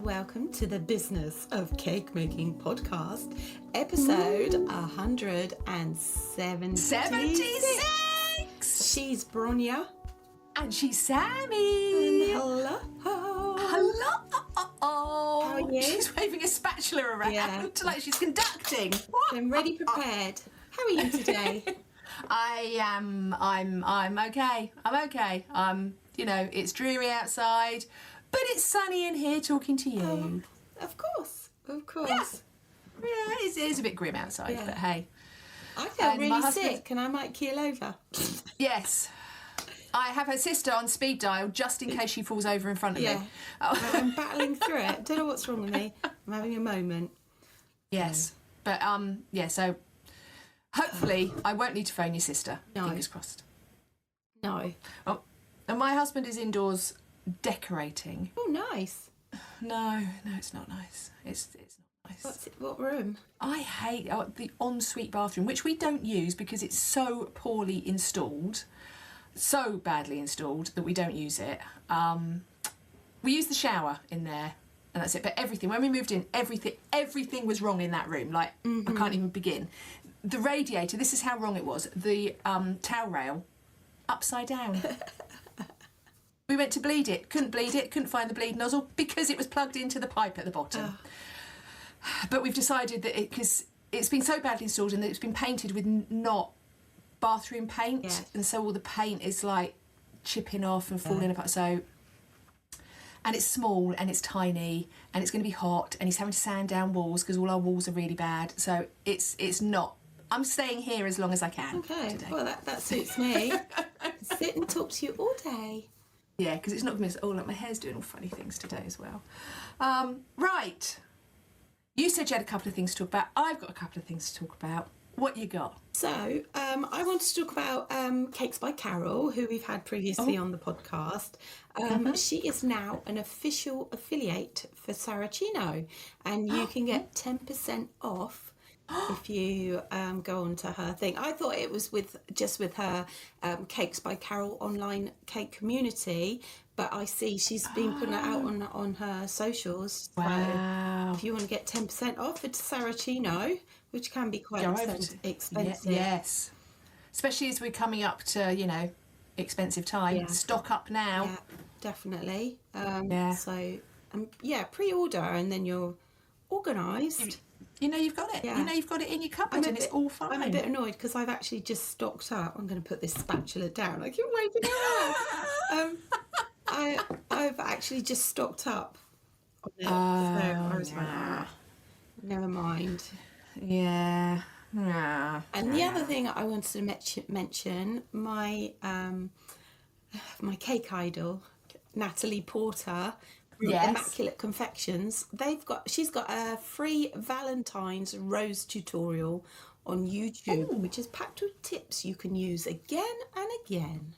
welcome to the Business of Cake Making podcast, episode 176. 76! She's Bronya. And she's Sammy. Hello. Hello. How are you? She's waving a spatula around like she's conducting. I'm ready prepared. How are you today? I'm okay. I'm okay. It's dreary outside, but it's sunny in here talking to you. Of course. Yeah, it is a bit grim outside, but hey. I feel really sick and I might keel over. Yes. I have her sister on speed dial just in case she falls over in front of me. I'm battling through it. Don't know what's wrong with me. I'm having a moment. Yes. But, so hopefully I won't need to phone your sister. No. Fingers crossed. No. Oh, and my husband is indoors decorating. Oh, nice. No, it's not nice. It's not nice. What room? I hate the ensuite bathroom, which we don't use because it's so poorly installed. So badly installed that we don't use it. We use the shower in there and that's it. But everything, when we moved in, everything was wrong in that room. Like, I can't even begin. The radiator, this is how wrong it was. The towel rail, upside down. We went to bleed it, couldn't find the bleed nozzle because it was plugged into the pipe at the bottom. But we've decided that because it's been so badly installed and that it's been painted with not bathroom paint, and so all the paint is like chipping off and falling apart. So, and it's small and it's tiny and it's going to be hot and he's having to sand down walls because all our walls are really bad. So it's not. I'm staying here as long as I can. Okay, today. well that suits me. Sit and talk to you all day. Yeah, because it's not going to. Oh, look, my hair's doing all funny things today as well. Right. You said you had a couple of things to talk about. I've got a couple of things to talk about. What you got? So, I want to talk about Cakes by Carol, who we've had previously on the podcast. She is now an official affiliate for Saracino, and you can get 10% off if you go onto her thing. I thought it was with her Cakes by Carol online cake community, but I see she's been putting it out on her socials. Wow. So if you want to get 10% off, it's Saracino, which can be quite expensive. Yes. Especially as we're coming up to, expensive time. Yeah. Stock up now. Yeah, definitely. So, pre-order and then you're organised. You've got it. Yeah. You've got it in your cupboard and it's all fine. I'm a bit annoyed because I've actually just stocked up. I'm going to put this spatula down. I keep waving it around. I've actually just stocked up on it. So I was like, never mind. Yeah. And the other thing I wanted to mention, my cake idol, Natalie Porter, from Immaculate Confections. She's got a free Valentine's rose tutorial on YouTube, which is packed with tips you can use again and again.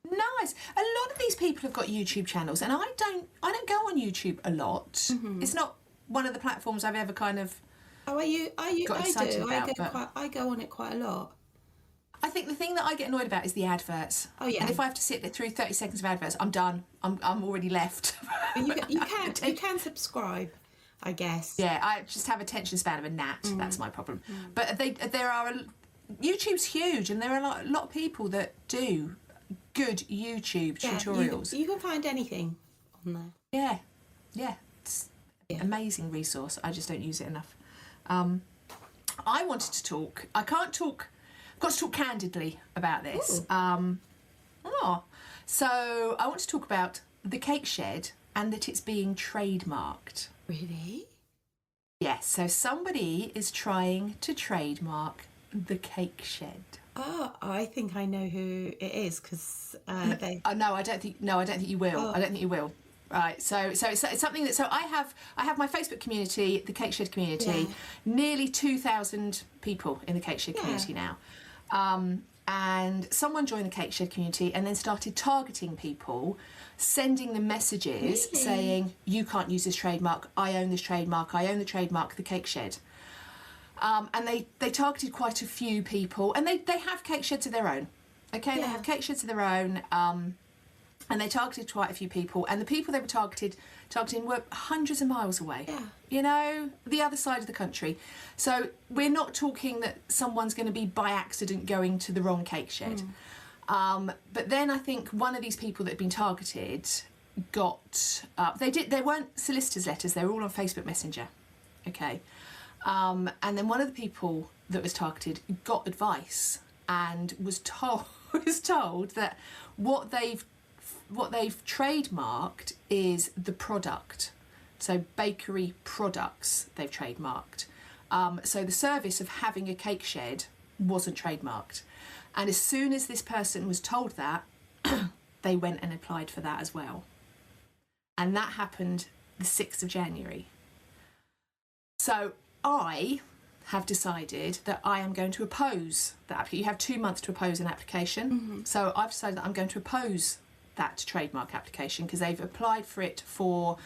Nice. A lot of these people have got YouTube channels, and I don't go on YouTube a lot. Mm-hmm. It's not one of the platforms I've ever kind of. Oh, are you? Got excited about, I go on it quite a lot. I think the thing that I get annoyed about is the adverts. Oh yeah. And if I have to sit through 30 seconds of adverts, I'm done. I'm already left. You can subscribe, I guess. Yeah, I just have attention span of a gnat. That's my problem. But YouTube's huge, and there are a lot of people that do good YouTube tutorials. You can find anything on there. Yeah. It's an amazing resource. I just don't use it enough. I wanted to talk. I've got to talk candidly about this. So I want to talk about the Cake Shed and that it's being trademarked. Really? Yes. So somebody is trying to trademark the Cake Shed. Oh, I think I know who it is because they. No, I don't think you will. I don't think you will. Right, so it's something that I have my Facebook community, the Cake Shed community, nearly 2,000 people in the Cake Shed community now, and someone joined the Cake Shed community and then started targeting people, sending them messages saying you can't use this trademark, I own this trademark, I own the trademark, the Cake Shed, and they targeted quite a few people, and they have cake sheds of their own. Okay, they have cake sheds of their own. And they targeted quite a few people, and the people they were targeting were hundreds of miles away. Yeah. You know, the other side of the country. So we're not talking that someone's going to be by accident going to the wrong cake shed. But then I think one of these people that had been targeted got they weren't solicitors' letters, they were all on Facebook Messenger. Okay. And then one of the people that was targeted got advice and was told that what they've trademarked is the product. So bakery products they've trademarked. So the service of having a cake shed wasn't trademarked. And as soon as this person was told that, they went and applied for that as well. And that happened the 6th of January. So I have decided that I am going to oppose that. You have 2 months to oppose an application. So I've decided that I'm going to oppose that trademark application because they've applied for it for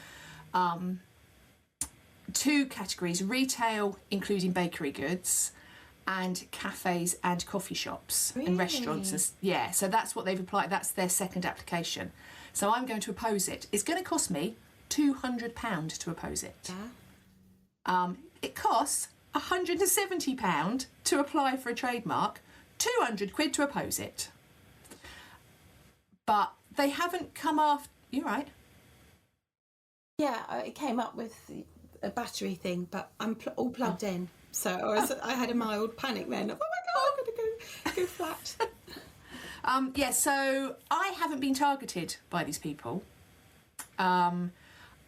2 categories: retail, including bakery goods, and cafes and coffee shops and restaurants. Yeah, so that's what they've applied. That's their second application. So I'm going to oppose it. It's going to cost me £200 to oppose it. Yeah. It costs £170 to apply for a trademark, £200 to oppose it. But they haven't come after. You're right. Yeah, it came up with a battery thing, but I'm all plugged in. So I had a mild panic then. Oh my God, I'm going to go flat. Yeah, so I haven't been targeted by these people.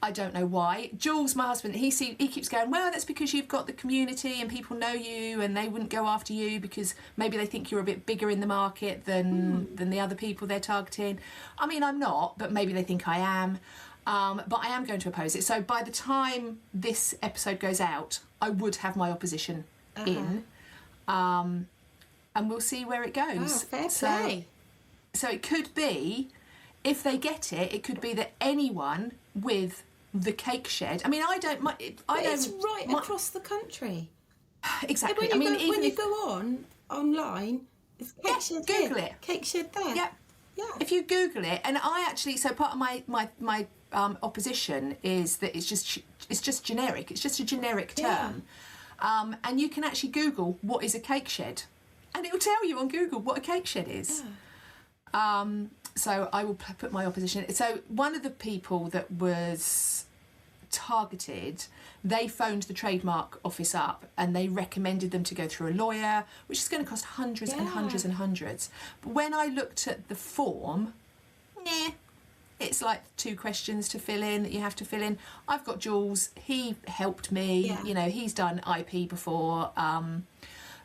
I don't know why. Jules, my husband, he keeps going, well, that's because you've got the community and people know you and they wouldn't go after you because maybe they think you're a bit bigger in the market than the other people they're targeting. I mean, I'm not, but maybe they think I am. But I am going to oppose it. So by the time this episode goes out, I would have my opposition in. And we'll see where it goes. Fair play. So it could be, if they get it, it could be that anyone with the cake shed. I mean, It's right across the country. Exactly. When you go online, it's cake shed. Google here, it. Cake shed there. Yeah. Yeah. If you Google it, and I actually, so part of my opposition is that it's just generic. It's just a generic term. And you can actually Google what is a cake shed, and it will tell you on Google what a cake shed is. Yeah. So I will put my opposition. So one of the people that was targeted, they phoned the trademark office up and they recommended them to go through a lawyer, which is going to cost hundreds and hundreds and hundreds. But when I looked at the form, it's like 2 questions to fill in that you have to fill in. I've got Jules, he helped me, you know, he's done IP before.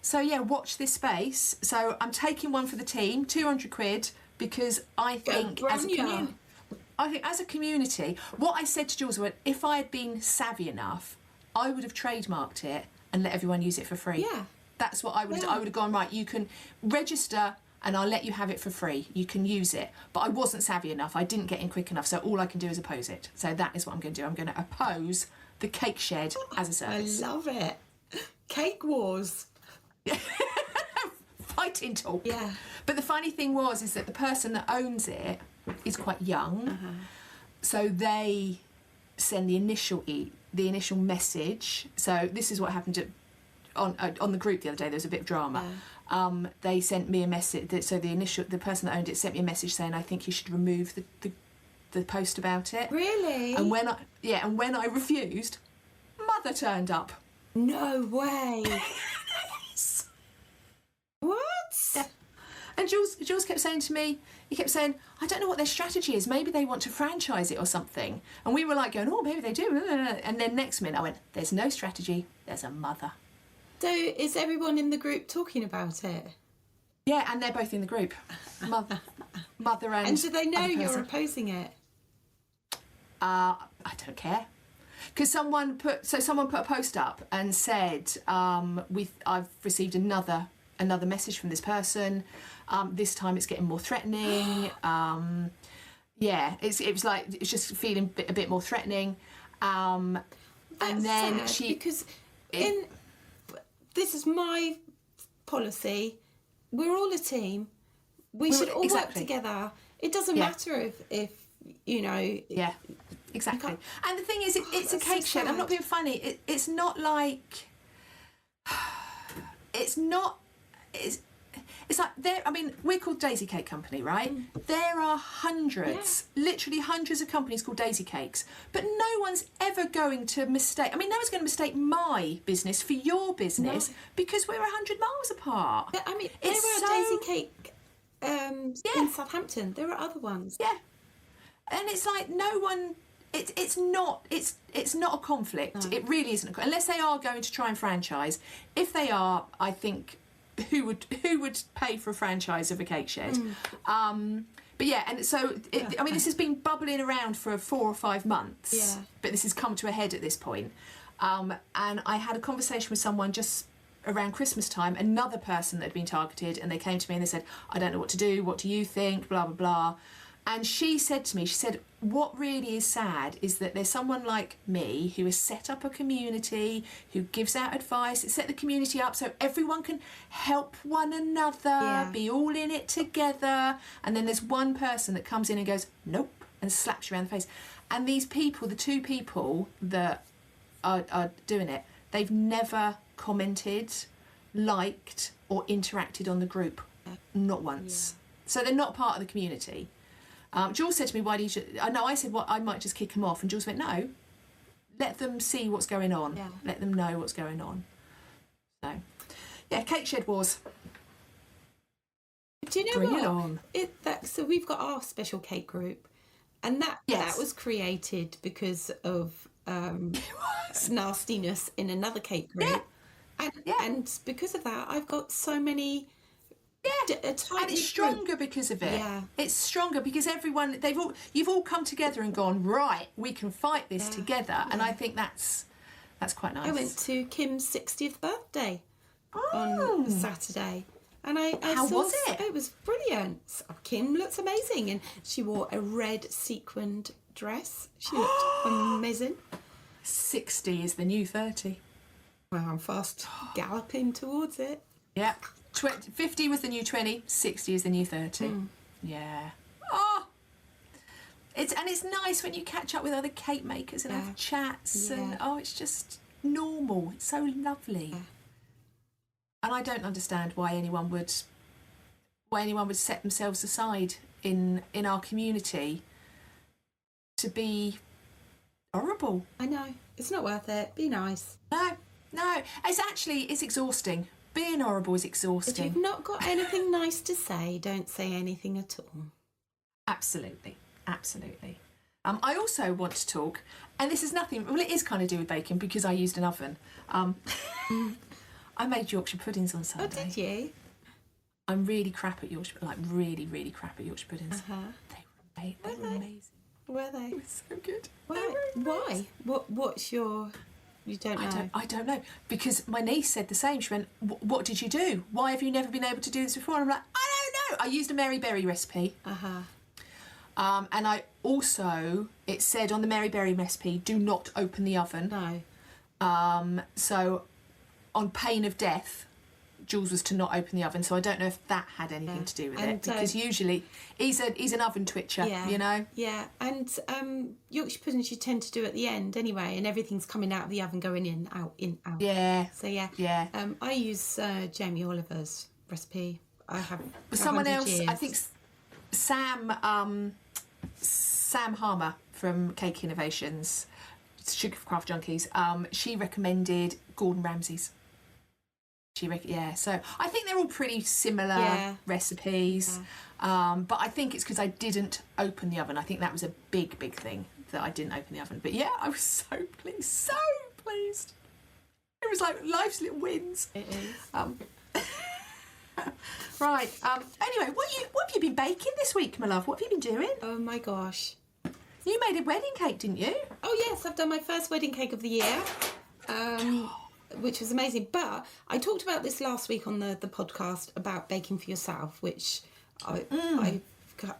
So yeah, watch this space. So I'm taking one for the team, £200, because I think as a community, what I said to Jules was, if I had been savvy enough, I would have trademarked it and let everyone use it for free. Yeah. That's what I would have done. I would have gone, right, you can register and I'll let you have it for free. You can use it. But I wasn't savvy enough. I didn't get in quick enough. So all I can do is oppose it. So that is what I'm going to do. I'm going to oppose the cake shed as a service. I love it. Cake wars. Fighting talk. Yeah. But the funny thing is that the person that owns it is quite young. So they send the initial initial message. So this is what happened on the group the other day. There was a bit of drama. They sent me a message. So the person that owned it sent me a message saying, I think you should remove the post about it. Really? And when I refused, Mother turned up. No way. What? Yeah. And Jules kept saying to me, I don't know what their strategy is. Maybe they want to franchise it or something. And we were like going, oh, maybe they do. And then next minute I went, there's no strategy. There's a mother. So is everyone in the group talking about it? Yeah, and they're both in the group. Mother and... And do they know you're opposing it? I don't care. Because someone put a post up and said, I've received another message from this person. This time it's getting more threatening. It was like it's just feeling a bit more threatening. And then this is my policy. We're all a team. We should all work together. It doesn't Yeah. matter if you know. Yeah, exactly. can't- And the thing is, it's a that's cake so shed. I'm not sad. being funny. It's not like it's not. It's like there. I mean, we're called Daisy Cake Company, right? There are hundreds, literally hundreds of companies called Daisy Cakes, but no one's ever going to mistake. I mean, no one's going to mistake my business for your business because we're 100 miles apart. But, I mean, It's there so- are Daisy Cake in Southampton. There are other ones. Yeah, and it's like no one. It's not a conflict. It really isn't, unless they are going to try and franchise. If they are, I think who would pay for a franchise of a cake shed? But yeah, and so I mean, this has been bubbling around for 4 or 5 months. Yeah. But this has come to a head at this point. And I had a conversation with someone just around Christmas time, another person that had been targeted, and they came to me and they said, I don't know what to do, what do you think, blah, blah, blah. And she said to me, what really is sad is that there's someone like me who has set up a community, who gives out advice, set the community up so everyone can help one another, be all in it together. And then there's one person that comes in and goes, nope, and slaps you around the face. And these people, the 2 people that are doing it, they've never commented, liked, or interacted on the group. Not once. So they're not part of the community. Jules said to me, why do you... I said, well, I might just kick them off. And Jules went, no, let them see what's going on. Yeah. Let them know what's going on. So, yeah, Cake Shed Wars. Do you know Bring what? it on. So we've got our special cake group, and that was created because of nastiness in another cake group. And because of that, I've got so many... And it's stronger because of it. Yeah. It's stronger because you've all come together and gone, right, we can fight this together. And I think that's quite nice. I went to Kim's 60th birthday on Saturday. And How was it? It was brilliant. Kim looks amazing, and she wore a red sequined dress. She looked amazing. 60 is the new 30. Well, I'm fast galloping towards it. Yeah. 50 was the new 20, 60 is the new 30. Yeah. Oh! It's nice when you catch up with other cake makers and have chats and it's just normal. It's so lovely. Yeah. And I don't understand why anyone would set themselves aside in our community to be horrible. I know. It's not worth it. Be nice. No. It's exhausting. Being horrible is exhausting. If you've not got anything nice to say, don't say anything at all. Absolutely. I also want to talk, and this is nothing, well, it is kind of do with bacon because I used an oven. I made Yorkshire puddings on Sunday. Oh, did you? I'm really crap at Yorkshire, like really, really crap at Yorkshire puddings. They were amazing. Were they? It was so good. Why? What's your... You don't know? I don't know. Because my niece said the same. She went, what did you do? Why have you never been able to do this before? And I'm like, I don't know. I used a Mary Berry recipe. And I also, it said on the Mary Berry recipe, do not open the oven. No. So on pain of death, Jules was to not open the oven. So I don't know if that had anything to do with it. Because usually he's an oven twitcher, you know? Yeah. And Yorkshire puddings you tend to do at the end anyway, and everything's coming out of the oven, going in, out. Yeah. So yeah. I use Jamie Oliver's recipe. I have. But someone else, years. I think Sam Harmer from Cake Innovations, Sugar for Craft Junkies, she recommended Gordon Ramsay's. So I think they're all pretty similar recipes. But I think it's because I didn't open the oven. I think that was a big thing, that I didn't open the oven. But yeah, I was so pleased. It was like life's little wins. It is. Right. Anyway, what have you been baking this week, my love? What have you been doing? Oh my gosh. You made a wedding cake, didn't you? Oh yes, I've done my first wedding cake of the year. Which was amazing. But I talked about this last week on the podcast about baking for yourself, which I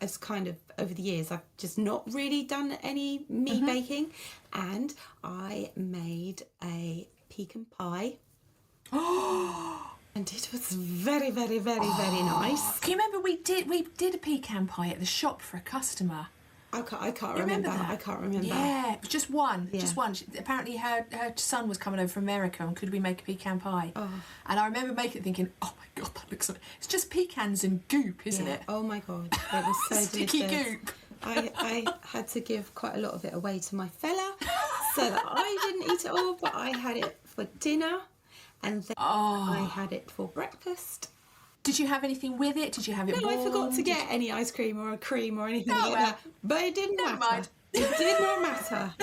as kind of over the years I've just not really done any baking, and I made a pecan pie. And it was very, very, very, very nice. Can you remember we did a pecan pie at the shop for a customer? I can't You remember. that? I can't remember. Yeah, just one. Yeah. Just one. Apparently her son was coming over from America and could we make a pecan pie? Oh. And I remember making it thinking, oh my God, that looks so... It's just pecans and goop, isn't it? Oh my God, it was so Sticky delicious. goop. I had to give quite a lot of it away to my fella so that I didn't eat it all, but I had it for dinner and then I had it for breakfast. Did you have anything with it? Did you have it No, I warm? forgot to get any ice cream or a cream or anything Oh, like well, that. But it didn't never matter. mind. It did not matter.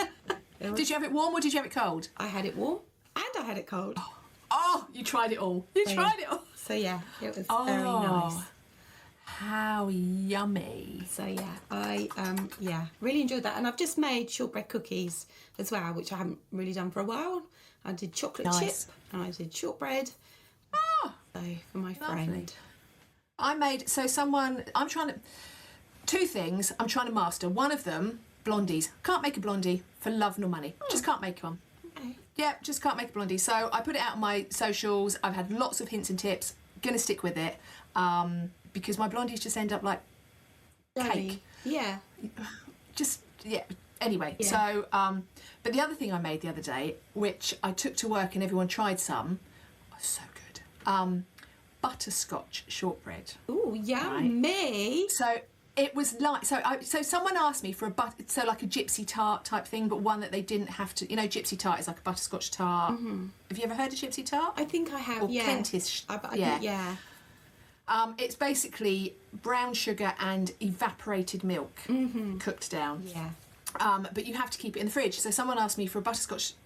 Did you have it warm or did you have it cold? I had it warm and I had it cold. Oh, you tried it all. You So, tried it all. So yeah, it was very nice. How yummy. So yeah, I really enjoyed that, and I've just made shortbread cookies as well, which I haven't really done for a while. I did chocolate Nice. chip and I did shortbread. So for my friend. I'm trying to... Two things I'm trying to master. One of them, blondies. Can't make a blondie for love nor money. Just can't make one. Okay. Yeah, just can't make a blondie. So I put it out on my socials. I've had lots of hints and tips. Gonna stick with it. Because my blondies just end up like cake. Yeah. Anyway, Yeah. so but the other thing I made the other day, which I took to work and everyone tried some, was so good. Butterscotch shortbread. Ooh, yummy. So it was like so someone asked me for like a gypsy tart type thing, but one that they didn't have to. You know, gypsy tart is like a butterscotch tart. Mm-hmm. Have you ever heard of gypsy tart? I think I have. Or Yeah. Kentish. Yeah. It's basically brown sugar and evaporated milk cooked down. Yeah. But you have to keep it in the fridge. So someone asked me for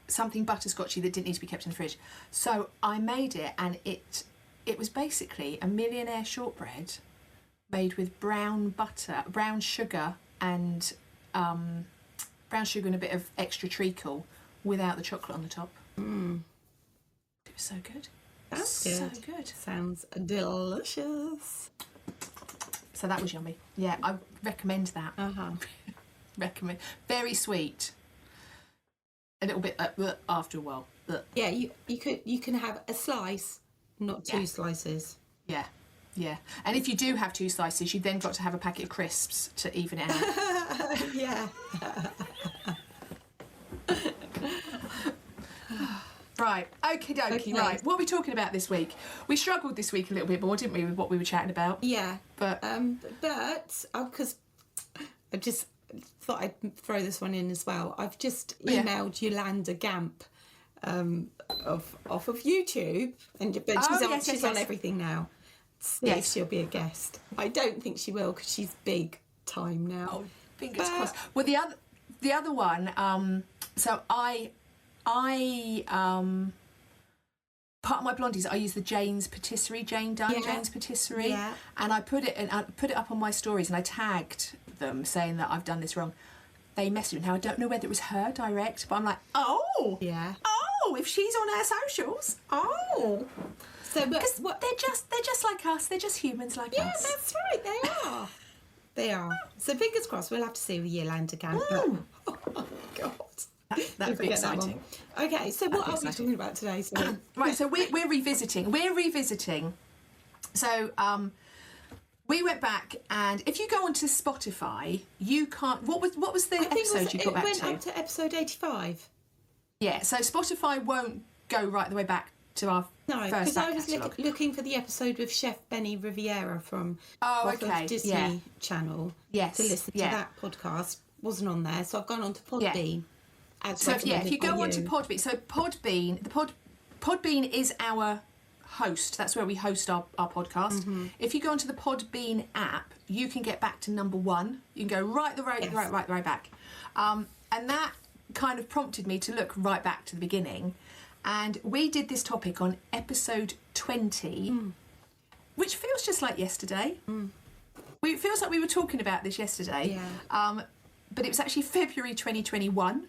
something butterscotchy that didn't need to be kept in the fridge. So I made it, and it was basically a millionaire shortbread made with brown sugar and a bit of extra treacle without the chocolate on the top. It was so good. That's good. So good. Sounds delicious. So that was yummy. Yeah, I recommend that. Recommend. Very sweet. A little bit after a while. Yeah, you can have a slice, not two slices. Yeah. And if you do have two slices, you've then got to have a packet of crisps to even it out. Yeah. Right. Okie dokie. Okay. Right. What are we talking about this week? We struggled this week a little bit more, didn't we, with what we were chatting about? Yeah. But because I just thought I'd throw this one in as well. I've just emailed Yolanda Gamp off of YouTube, but she's on everything now. See if she'll be a guest. I don't think she will because she's big time now. Oh, fingers crossed. Well, the other one. So I part of my blondies, I use the Jane Dunn Jane's Patisserie, and I put it up on my stories, and I tagged them saying that I've done this wrong. They messaged me. Now I don't know whether it was her direct, but I'm like, if she's on our socials, So, because they're just like us. They're just humans like us. Yeah, that's right. They are. They are. So fingers crossed. We'll have to see with Yolanda Gamp. Ooh. Oh God. That'd be exciting. Okay, so what are we talking about today? So, right, so we're revisiting. So we went back, and if you go onto Spotify, you can't. What was the episode you got back to? It went up to episode 85. Yeah, so Spotify won't go right the way back to our No, first because I back was catalogue. looking for the episode with Chef Benny Riviera from Okay, of Disney yeah. Channel Yes, to listen to yeah. that podcast. Wasn't on there, so I've gone on to Podbean. So if you go onto Podbean, so Podbean is our host. That's where we host our podcast. Mm-hmm. If you go onto the Podbean app, you can get back to number 1. You can go right back. And that kind of prompted me to look right back to the beginning. And we did this topic on episode 20, which feels just like yesterday. It feels like we were talking about this yesterday. Yeah. But it was actually February 2021.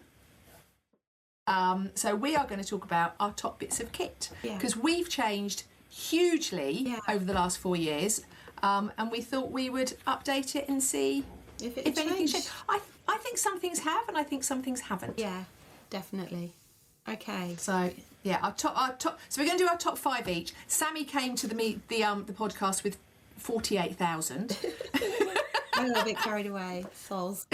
So we are going to talk about our top bits of kit, because we've changed hugely over the last 4 years, and we thought we would update it and see if anything's changed. I think some things have, and I think some things haven't. Yeah, definitely. Okay. So Yeah, our top. So we're going to do our top 5 each. Sammy came to the podcast with 48,000. I'm a little bit carried away. Soz.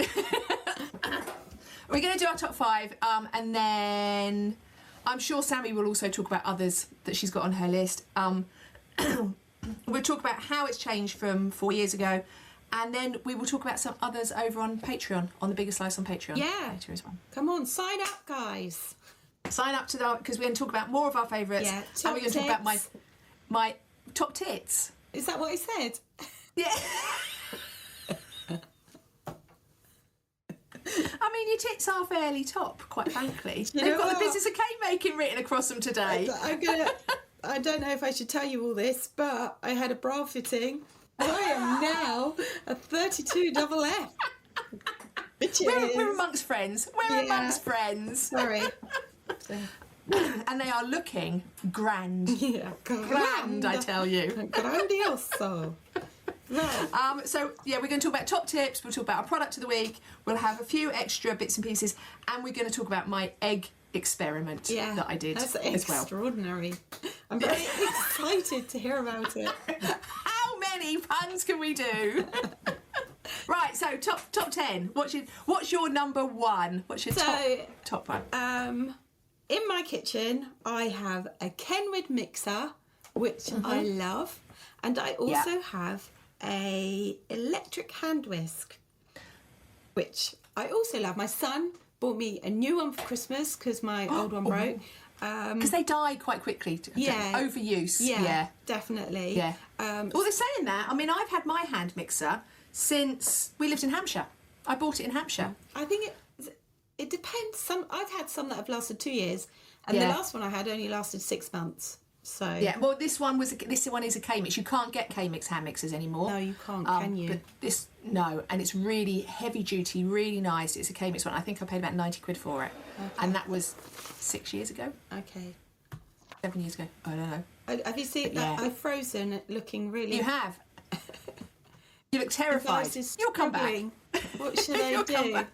We're going to do our top 5, and then I'm sure Sammy will also talk about others that she's got on her list. We'll talk about how it's changed from 4 years ago, and then we will talk about some others over on Patreon, on the Bigger Slice on Patreon. Yeah. Later as well. Come on, sign up, guys. Sign up to that, because we're going to talk about more of our favourites. Yeah. And we're going to talk about my top tits. Is that what I said? Yeah. I mean, your tits are fairly top, quite frankly. You They've know got the what? business of cake making written across them today. I don't know if I should tell you all this, but I had a bra fitting. I am now a 32 double F. We're amongst friends. We're Yeah. amongst friends. Sorry. And they are looking grand. Yeah, Grand, I tell you. Grandioso. Right. So, yeah, we're going to talk about top tips. We'll talk about our product of the week. We'll have a few extra bits and pieces. And we're going to talk about my egg experiment that I did that's as well. extraordinary. I'm very excited to hear about it. How many puns can we do? Right, so top 10. What's your number one? What's your top one? In my kitchen, I have a Kenwood mixer, which I love, and I also have a electric hand whisk, which I also love. My son bought me a new one for Christmas because my old one broke. Because they die quite quickly. Overuse. Yeah, definitely. Yeah. Well, they're saying that. I mean, I've had my hand mixer since we lived in Hampshire. I bought it in Hampshire. I think it depends. I've had some that have lasted 2 years, and the last one I had only lasted 6 months. So yeah, well, this one is a K-Mix. You can't get K-Mix hand mixers anymore. No, you can't, can you? But and it's really heavy duty, really nice. It's a K-Mix one. I think I paid about 90 quid for it, and that was 6 years ago. Okay. 7 years ago. I don't know. Have you seen that? I've frozen it looking really... You have. You look terrified. You'll come back. What should I do?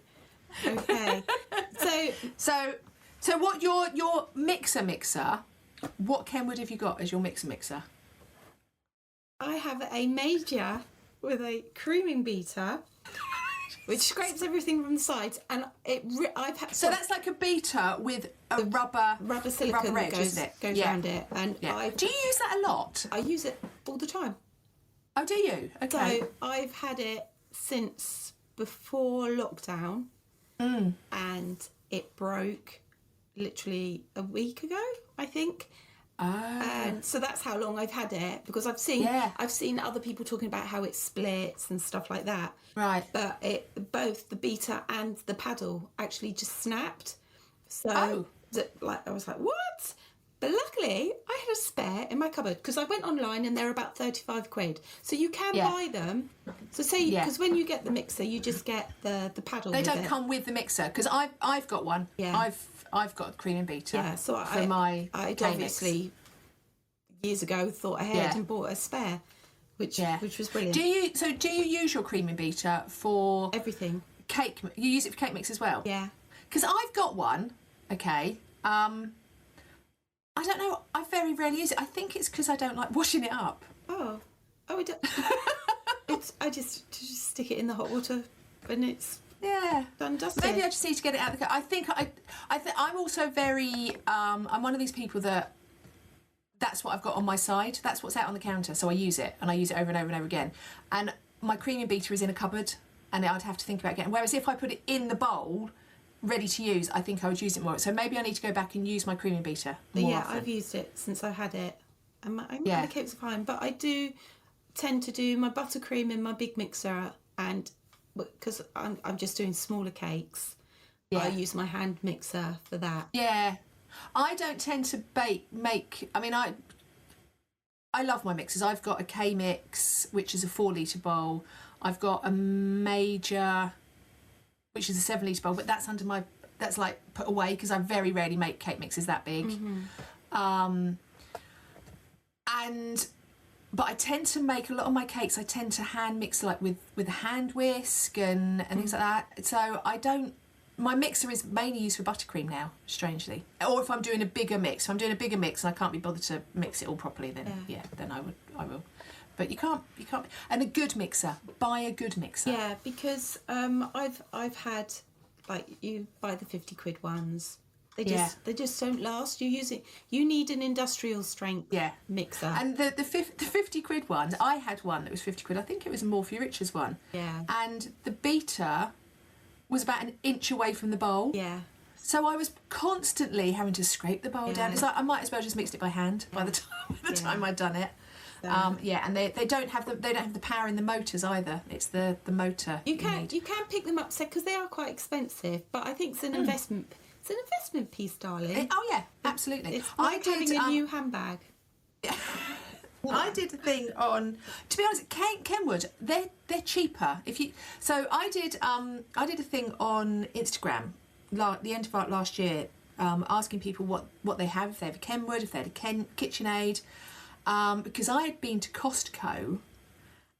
Okay. So what your mixer? What Kenwood have you got as your mixer? I have a Major with a creaming beater, which scrapes everything from the sides, and I've had. So that's like a beater with a rubber silicone edge, that isn't it? goes around it, and do you use that a lot? I use it all the time. Oh, do you? Okay. So I've had it since before lockdown, and it broke literally a week ago, I think. And so that's how long I've had it, because I've seen other people talking about how it splits and stuff like that. Right. But both the beater and the paddle actually just snapped. So I was like, what? But luckily, I had a spare in my cupboard, because I went online and they're about 35 quid. So you can buy them. So because when you get the mixer, you just get the paddle. They don't come with the mixer, because I've got one. Yeah. I've got a creaming beater. Yeah. So I obviously years ago thought ahead and bought a spare, which was brilliant. Do you use your creaming beater for everything? Cake. You use it for cake mix as well. Yeah. Because I've got one. Okay. I don't know. I very rarely use it. I think it's because I don't like washing it up. Oh, I don't. I just stick it in the hot water, and it's done dusted. Maybe I just need to get it out of the car. I think I'm also very. I'm one of these people that's what I've got on my side. That's what's out on the counter, so I use it, and I use it over and over and over again. And my creaming beater is in a cupboard, and I'd have to think about getting. Whereas if I put it in the bowl, ready to use, I think I would use it more. So maybe I need to go back and use my creaming beater more often. I've used it since I had it, and my cakes are fine. But I do tend to do my buttercream in my big mixer, and because I'm just doing smaller cakes, I use my hand mixer for that. Yeah, I don't tend to make. I mean, I love my mixers. I've got a K-Mix, which is a 4 litre bowl. I've got a Major, which is a 7 litre bowl, but that's that's like put away, because I very rarely make cake mixes that big. Mm-hmm. But I tend to make a lot of my cakes. I tend to hand mix like with a hand whisk and things like that. So I don't my mixer is mainly used for buttercream now, strangely. Or if I'm doing a bigger mix. If I'm doing a bigger mix and I can't be bothered to mix it all properly, then then I will. But you can't. And a good mixer. Buy a good mixer. Yeah, because I've had, like, you buy the 50 quid ones. They just don't last. You need an industrial strength mixer. And the 50 quid one, I had one that was 50 quid. I think it was a Morphy Richards one. Yeah. And the beater was about an inch away from the bowl. Yeah. So I was constantly having to scrape the bowl down. It's like I might as well just mixed it by hand by the time I'd done it. And they don't have the power in the motors either. It's the motor. You can pick them up because they are quite expensive, but I think it's an investment. It's an investment piece, darling. Oh yeah, absolutely. It's like having a new handbag. I did a thing on. To be honest, Kenwood, they're cheaper. So I did a thing on Instagram the end of last year, asking people what they have, if they have a Kenwood, if they had a KitchenAid. Because I had been to Costco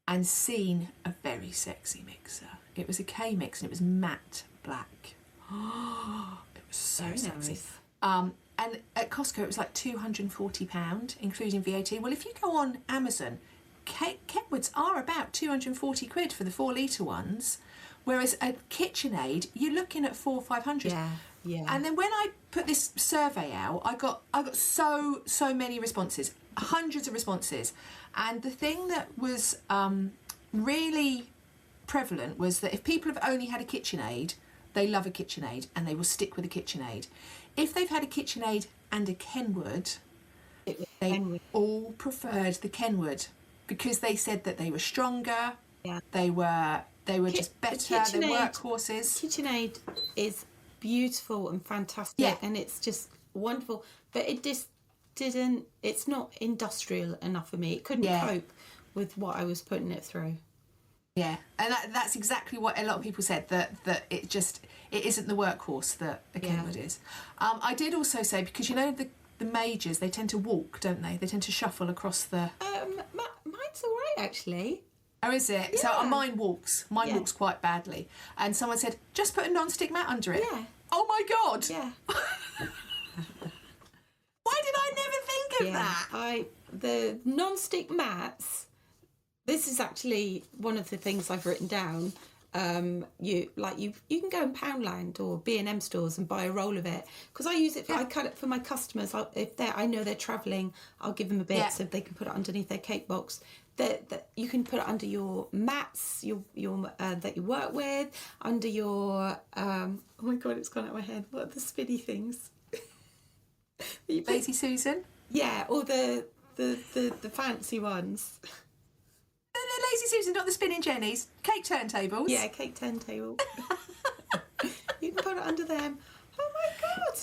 and seen a very sexy mixer. It was a K-Mix and it was matte black. It was so very sexy. Nice. And at Costco it was like £240, including VAT. Well, if you go on Amazon, Kenwoods are about 240 quid for the 4 litre ones, whereas at KitchenAid you're looking at 400 or 500. Yeah. And then when I put this survey out, I got so many responses, hundreds of responses, and the thing that was really prevalent was that if people have only had a KitchenAid, they love a KitchenAid and they will stick with a KitchenAid. If they've had a KitchenAid and a Kenwood, they all preferred the Kenwood because they said that they were stronger. Yeah. They were just better. They're workhorses. KitchenAid is beautiful and fantastic, and it's just wonderful. But it just didn't. It's not industrial enough for me. It couldn't cope with what I was putting it through. Yeah, and that's exactly what a lot of people said, that it isn't the workhorse that a Kenwood is. I did also say, because you know the majors, they tend to walk, don't they? They tend to shuffle across the. Mine's all right actually. Oh, is it? Yeah. So mine walks. Mine walks quite badly. And someone said, just put a non-stick mat under it. Yeah. Oh my God. Yeah. Why did I never think of that? The non-stick mats. This is actually one of the things I've written down. You can go in Poundland or B&M stores and buy a roll of it, because I use it. I cut it for my customers. If I know they're travelling, I'll give them a bit so they can put it underneath their cake box. That you can put it under your mats, your that you work with, under your. Oh my God, it's gone out of my head. What are the spinny things? Lazy Susan. Yeah, or the fancy ones. The Lazy Susan, not the spinning jennies. Cake turntables. Yeah, cake turntable. You can put it under them. Oh my God!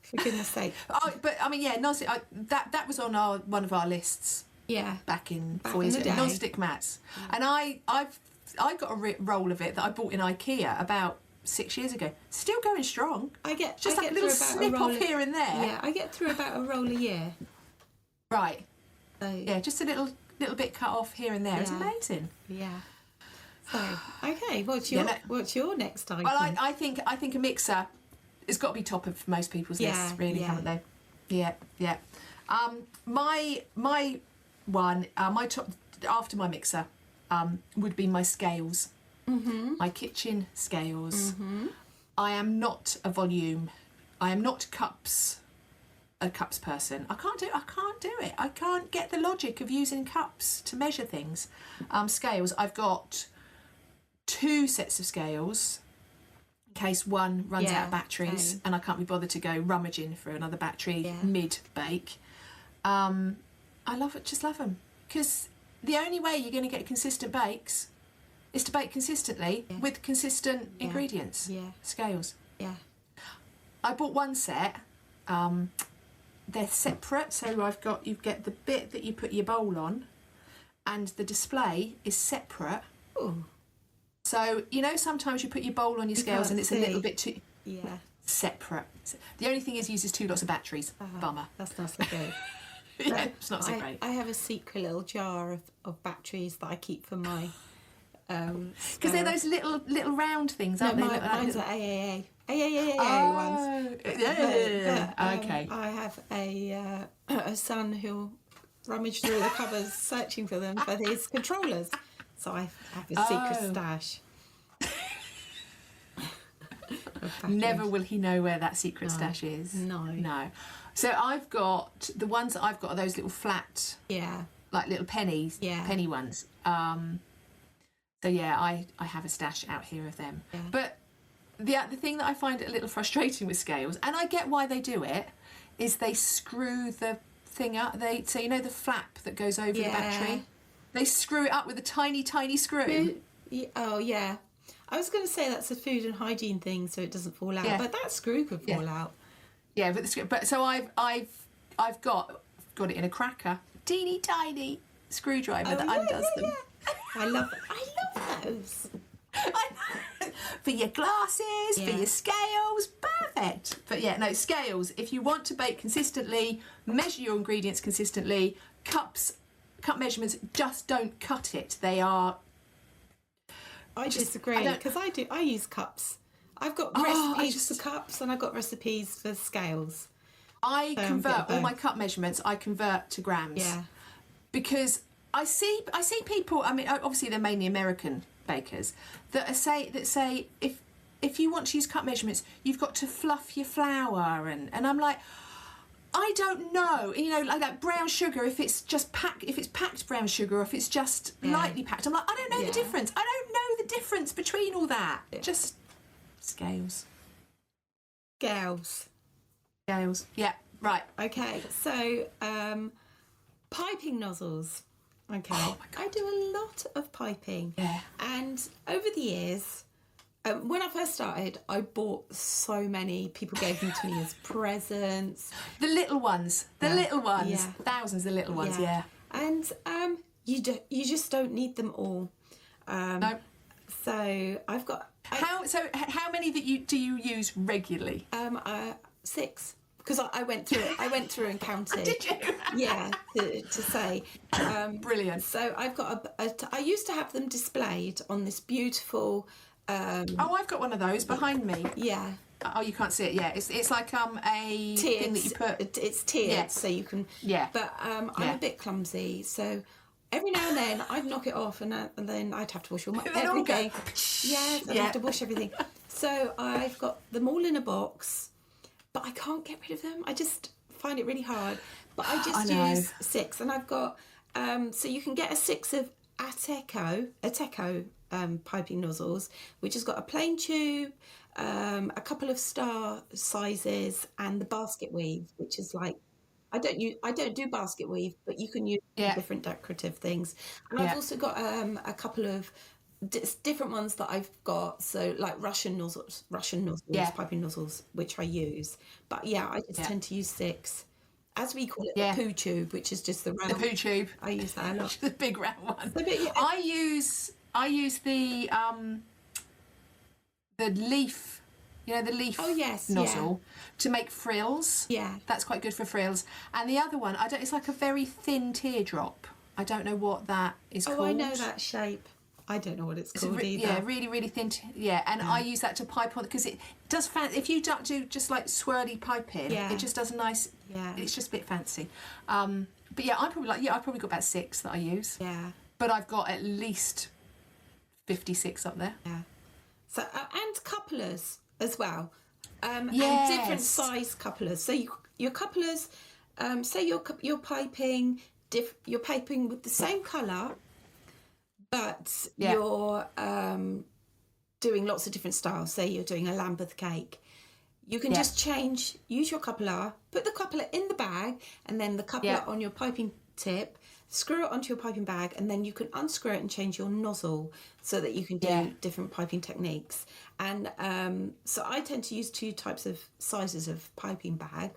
For goodness sake. Oh, but I mean, that was on one of our lists. Yeah. Back in the day. Non-stick mats, and I got a roll of it that I bought in IKEA about 6 years ago. Still going strong. I get a little snip off here and there. Yeah, I get through about a roll a year. Right. So, yeah, just a little bit cut off here and there. Yeah. It's amazing. Yeah. So okay, what's your next item? Well, I think a mixer has got to be top of most people's lists, really, haven't they? Yeah. My one, my top after my mixer, would be my scales. Mm-hmm. My kitchen scales. Mm-hmm. I am not a volume. I am not a cups person. I can't do it. I can't get the logic of using cups to measure things. Scales. I've got 2 sets of scales in case one runs out of batteries and I can't be bothered to go rummaging for another battery mid-bake. I just love them, because the only way you're going to get consistent bakes is to bake consistently with consistent ingredients. Yeah. Scales. Yeah. I bought one set. They're separate, so you get the bit that you put your bowl on, and the display is separate. Ooh. So sometimes you put your bowl on your scales and it's a little bit too separate. The only thing is, it uses 2 lots of batteries. Bummer. That's not so good. It's not so great. I have a secret little jar of batteries that I keep for my. Because they're those little round things, aren't they? Mine's at AAA. ones. Okay. I have a son who'll rummage through the cupboards searching for them for his controllers. So I have a secret stash. Never will he know where that secret stash is. No. So I've got, the ones that I've got are those little flat, like little pennies, penny ones. So yeah, I have a stash out here of them. Yeah. But the thing that I find a little frustrating with scales, and I get why they do it, is they screw the thing up. So you know the flap that goes over the battery? They screw it up with a tiny, tiny screw. Oh yeah. I was going to say that's a food and hygiene thing, so it doesn't fall out. Yeah. But that screw could fall out. Yeah, but so I've got it in a cracker, teeny tiny screwdriver that undoes them. Yeah. I love those. For your glasses, for your scales, perfect. But yeah, no, scales, if you want to bake consistently, measure your ingredients consistently, cup measurements, just don't cut it. They are... I disagree, because I use cups. I've got recipes for cups and I've got recipes for scales. I convert all my cup measurements, I convert to grams. Yeah. Because I see people, I mean, obviously they're mainly American bakers, that say if you want to use cup measurements, you've got to fluff your flour, and I'm like, I don't know, you know, like that brown sugar, if it's packed brown sugar, or if it's just lightly packed. I'm like, I don't know the difference. I don't know the difference between all that. Just scales. Scales. Yeah, right. Okay, so piping nozzles. Okay. Oh my God. I do a lot of piping. Yeah. And over the years, when I first started, I bought so many. People gave them to me as presents. The little ones. Yeah. Thousands of little ones, yeah. And you just don't need them all. No. So I've got... How many do you use regularly? 6. Because I went through and counted. Did you? Yeah, to say. Brilliant. So I've got I used to have them displayed on this beautiful... I've got one of those behind me. Yeah. Oh, you can't see it. Yeah, it's like a Tiered, thing that you put. It's tiered, so you can. Yeah. But I'm a bit clumsy, so every now and then I'd knock it off, and then I'd have to wash everything. Yeah, I'd have to wash everything. So I've got them all in a box, but I can't get rid of them. I just find it really hard. But I just use 6, and I've got so you can get a 6 of Ateco piping nozzles, which has got a plain tube, a couple of star sizes, and the basket weave, which is like I don't do basket weave, but you can use different decorative things. And I've also got a couple of different ones that I've got, so like Russian nozzles, piping nozzles, which I use. But I just tend to use 6. As we call it, the poo tube, which is just the round. The poo tube. I use that a lot. The big round one. Yeah. I use the leaf, the leaf nozzle to make frills. Yeah. That's quite good for frills. And the other one, it's like a very thin teardrop. I don't know what that is called. Oh, I know that shape. I don't know what it's called either. Yeah, really, really thin. I use that to pipe on, because it does if you don't do just like swirly piping, it just does a nice. Yeah. It's just a bit fancy. But I've probably got about 6 that I use. Yeah. But I've got at least 56 up there. Yeah. So and couplers as well. And different size couplers. So your couplers, say you're piping with the same colour, but you're doing lots of different styles. Say you're doing a Lambeth cake. You can just use your coupler, put the coupler in the bag, and then the coupler on your piping tip, screw it onto your piping bag, and then you can unscrew it and change your nozzle so that you can do different piping techniques. And so I tend to use 2 types of sizes of piping bag,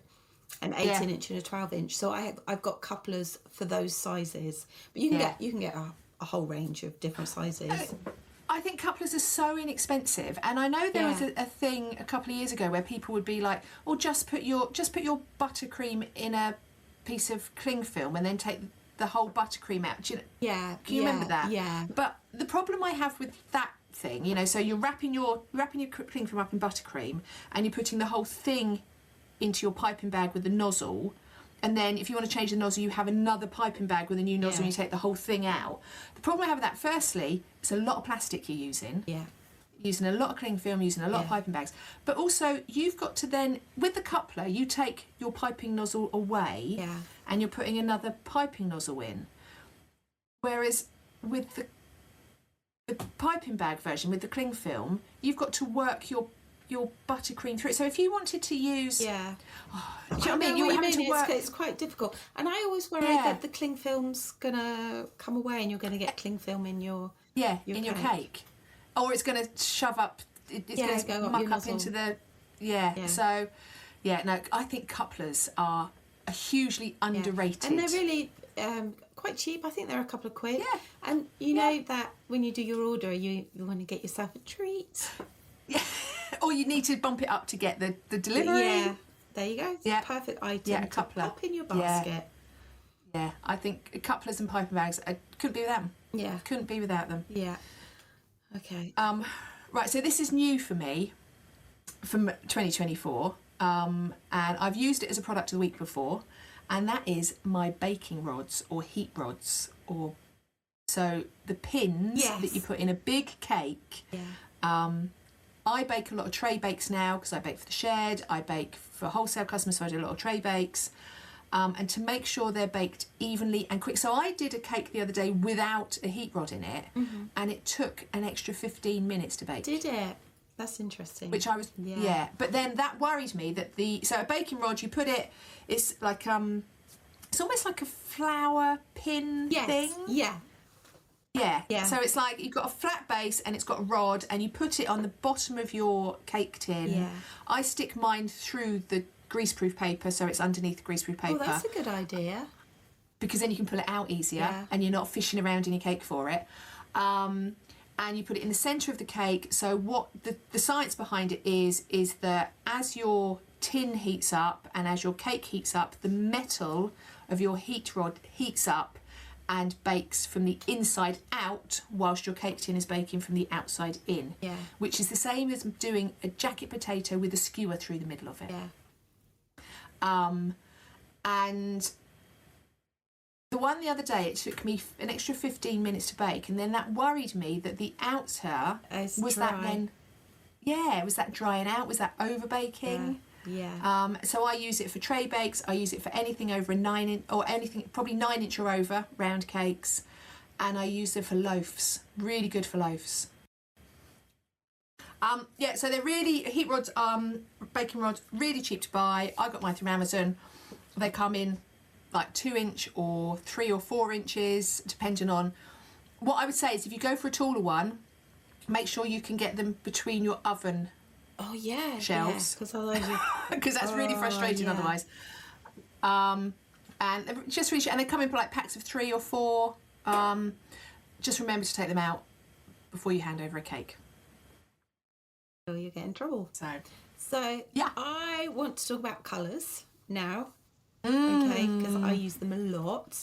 an 18-inch and a 12-inch. So I've got couplers for those sizes, but you can get a whole range of different sizes. I think couplers are so inexpensive, and I know there was a thing a couple of years ago where people would be like, "Oh, just put your buttercream in a piece of cling film and then take the whole buttercream out." Can you remember that? Yeah. But the problem I have with that thing, you know. So you're wrapping your cling film up in buttercream, and you're putting the whole thing into your piping bag with the nozzle. And then if you want to change the nozzle, you have another piping bag with a new nozzle, and you take the whole thing out. The problem I have with that, firstly, it's a lot of plastic you're using. Yeah. Using a lot of cling film, using a lot of piping bags. But also, you've got to then, with the coupler, you take your piping nozzle away, and you're putting another piping nozzle in. Whereas with the piping bag version, with the cling film, you've got to work your buttercream through it. So if you wanted to use... Do you know what I mean? you You're having mean? to work... It's quite difficult. And I always worry that the cling film's going to come away and you're going to get cling film in your your cake. Or it's going to shove up... It's going to go up muck your up nozzle. into the... So, no, I think couplers are a hugely underrated. And they're really quite cheap. I think they're a couple of quid. Yeah. And you know that when you do your order, you want to get yourself a treat. Yeah. Or you need to bump it up to get the delivery. Yeah. There you go. It's a perfect item a coupler. to pop in your basket. Yeah, I think couplers and piping bags, I couldn't be without them. Yeah. Couldn't be without them. Yeah. Okay. Right, so this is new for me from 2024, and I've used it as a product of the week before, and that is my baking rods or heat rods, or so the pins that you put in a big cake. Yeah. I bake a lot of tray bakes now because I bake for the shed, I bake for wholesale customers, so I do a lot of tray bakes. And to make sure they're baked evenly and quick. So I did a cake the other day without a heat rod in it, and it took an extra 15 minutes to bake. Did it? That's interesting. Which I was, But then that worried me that so a baking rod, you put it, it's like, it's almost like a flour pin thing. Yeah. Yeah. So it's like you've got a flat base and it's got a rod, and you put it on the bottom of your cake tin. Yeah. I stick mine through the greaseproof paper, so it's underneath the greaseproof paper. Oh, that's a good idea. Because then you can pull it out easier, and you're not fishing around in your cake for it. And you put it in the centre of the cake. So what the science behind it is that as your tin heats up and as your cake heats up, the metal of your heat rod heats up and bakes from the inside out, whilst your cake tin is baking from the outside in. Yeah. Which is the same as doing a jacket potato with a skewer through the middle of it. Yeah. And the one the other day, it took me an extra 15 minutes to bake, and then that worried me that the outer was dry. that then, was that drying out? Was that over baking? Yeah. So I use it for tray bakes. I use it for anything over a 9-inch or anything probably 9-inch or over round cakes, and I use it for loaves. Really good for loaves. So they're really heat rods, baking rods, really cheap to buy. I got mine through Amazon. They come in like 2-inch or 3 or 4 inches, depending on. What I would say is, if you go for a taller one, make sure you can get them between your oven. Oh yeah. Shelves. Because otherwise, Because that's really frustrating otherwise. And just really, and they come in like packs of 3 or 4. Just remember to take them out before you hand over a cake. you get in trouble. So yeah, I want to talk about colours now. Okay, because I use them a lot.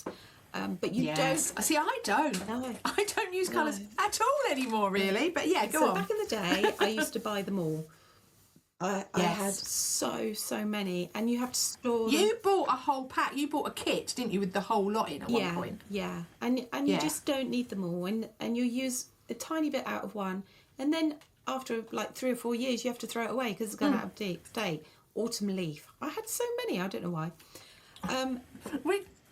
But you don't. See, I don't. No. I don't use colours at all anymore, really. But yeah, go on. Back in the day, I used to buy them all. I had so many, and you have to store them. You bought a whole pack. You bought a kit, didn't you, with the whole lot in at one point? Yeah, and you just don't need them all, and you use a tiny bit out of one, and then after like 3 or 4 years, you have to throw it away because it's gone out of date. Autumn leaf. I had so many. I don't know why.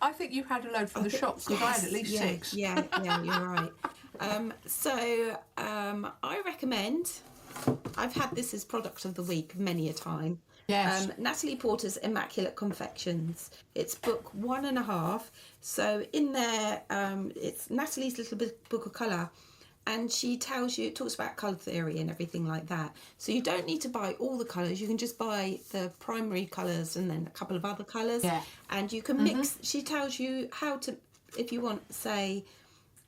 I think you had a load from the shops because I had at least 6. Yeah, you're right. I recommend. I've had this as product of the week many a time. Yes. Natalie Porter's Immaculate Confections. It's book 1.5. So in there, it's Natalie's little book of colour, and she tells you, it talks about colour theory and everything like that. So you don't need to buy all the colours. You can just buy the primary colours and then a couple of other colours. Yeah. And you can mix. She tells you how to, if you want, say,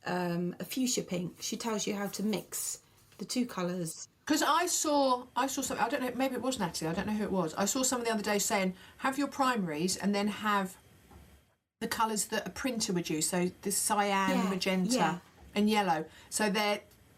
a fuchsia pink, she tells you how to mix the 2 colours. Because I saw something, I don't know, maybe it was Natalie, I don't know who it was. I saw someone the other day saying, have your primaries and then have the colours that a printer would use. So the cyan, magenta and yellow. So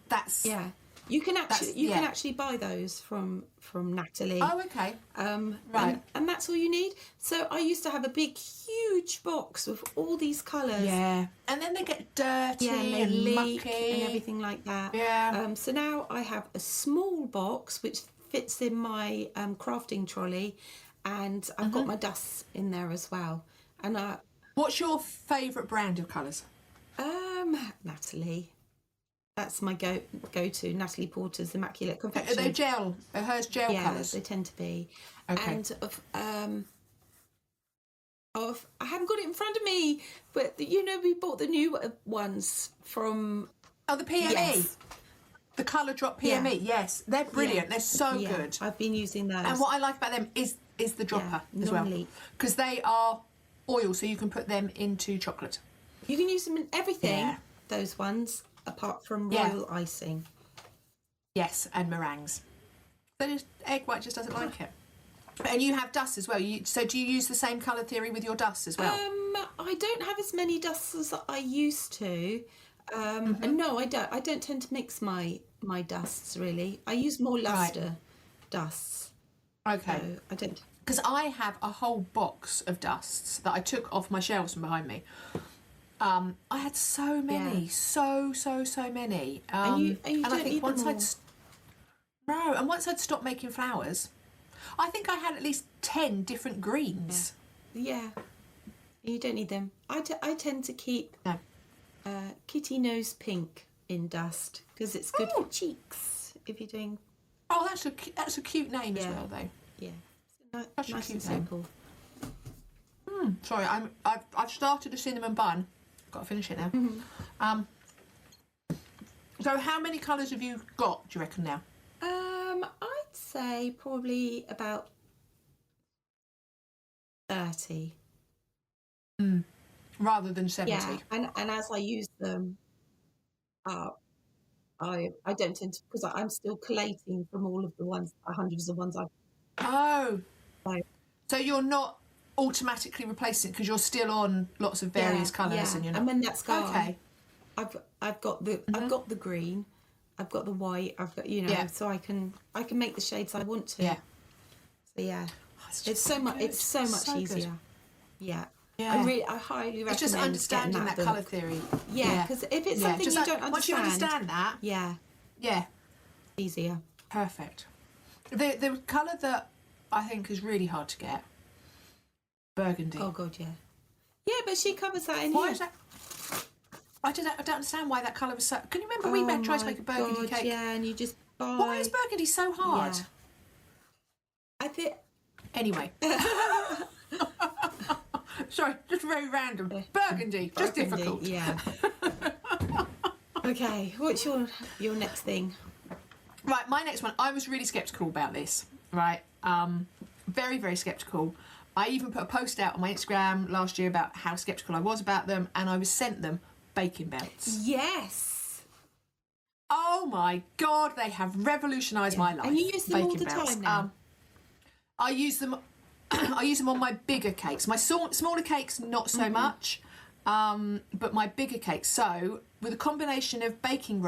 that's... Yeah. You can actually yeah. can actually buy those from Natalie. Oh, okay. Right. And that's all you need. So I used to have a big, huge box with all these colours. Yeah. And then they get dirty And they and leak mucky. and everything like that. Yeah. So now I have a small box which fits in my crafting trolley, and I've got my dusts in there as well. And What's your favourite brand of colours? Natalie. That's my go-to. Natalie Porter's Immaculate Are Confection. they gel? Are hers gel Yeah, colours? they tend to be. Okay. And I haven't got it in front of me, but we bought the new ones from. Oh, the PME. Yes. The Colour Drop PME. Yes, they're brilliant. Yeah. They're so Yeah, good. I've been using those. And what I like about them is the dropper as well, non-leak. because they are oil, so you can put them into chocolate. You can use them in everything. Yeah. Those ones, apart from Yeah. royal icing. Yes, and meringues. Egg white just doesn't like it. And you have dust as well. So do you use the same colour theory with your dust as well? I don't have as many dusts as I used to. And no, I don't. I don't tend to mix my dusts really. I use more luster dusts. Okay. So I don't. Because I have a whole box of dusts that I took off my shelves from behind me. I had so many, so many. And you and I don't think need once them all. and once I'd stopped making flowers, I think I had at least 10 different greens. Yeah. You don't need them. I tend to keep No. Kitty Nose Pink in dust because it's good for cheeks if you're doing. Oh, that's a cute name as well, though. Yeah. Such a Nice cute and name. simple. Sorry, I've started a cinnamon bun. Got to finish it now. So how many colours have you got, do you reckon, now? I'd say probably about 30. Rather than 70? Yeah, and as I use them, I don't tend to, because I'm still collating from all of the ones, hundreds of ones I've. Oh. Right. So you're not automatically replacing it because you're still on lots of various colours, yeah. and you're not. And when that's gone, Okay. I've got the green, I've got the white, I've got Yeah. so I can make the shades I want to. Yeah. So yeah, It's it's so much. good. It's so much So good. easier. Yeah. Yeah. I highly recommend It's just understanding getting that book. colour theory. Yeah, because if it's something Just you like, don't understand, once you understand that, yeah, yeah, easier. perfect. The colour that I think is really hard to get, burgundy. Oh god, yeah, yeah. But she covers that in Why here. is that? I don't understand why that colour was so. Can you remember we tried to make a burgundy cake? Yeah, and you just buy. Why is burgundy so hard? Yeah. I think. Anyway. Sorry, just very random. Burgundy, just Burgundy, difficult. Yeah. Okay, what's your next thing? Right, my next one. I was really sceptical about this. Right, very, very sceptical. I even put a post out on my Instagram last year about how sceptical I was about them, and I was sent them baking belts. Yes. Oh my god, they have revolutionised my life. And you use them all baking the belts. time now. I use them. I use them on my bigger cakes. My smaller cakes, not so much, but my bigger cakes. So, with a combination of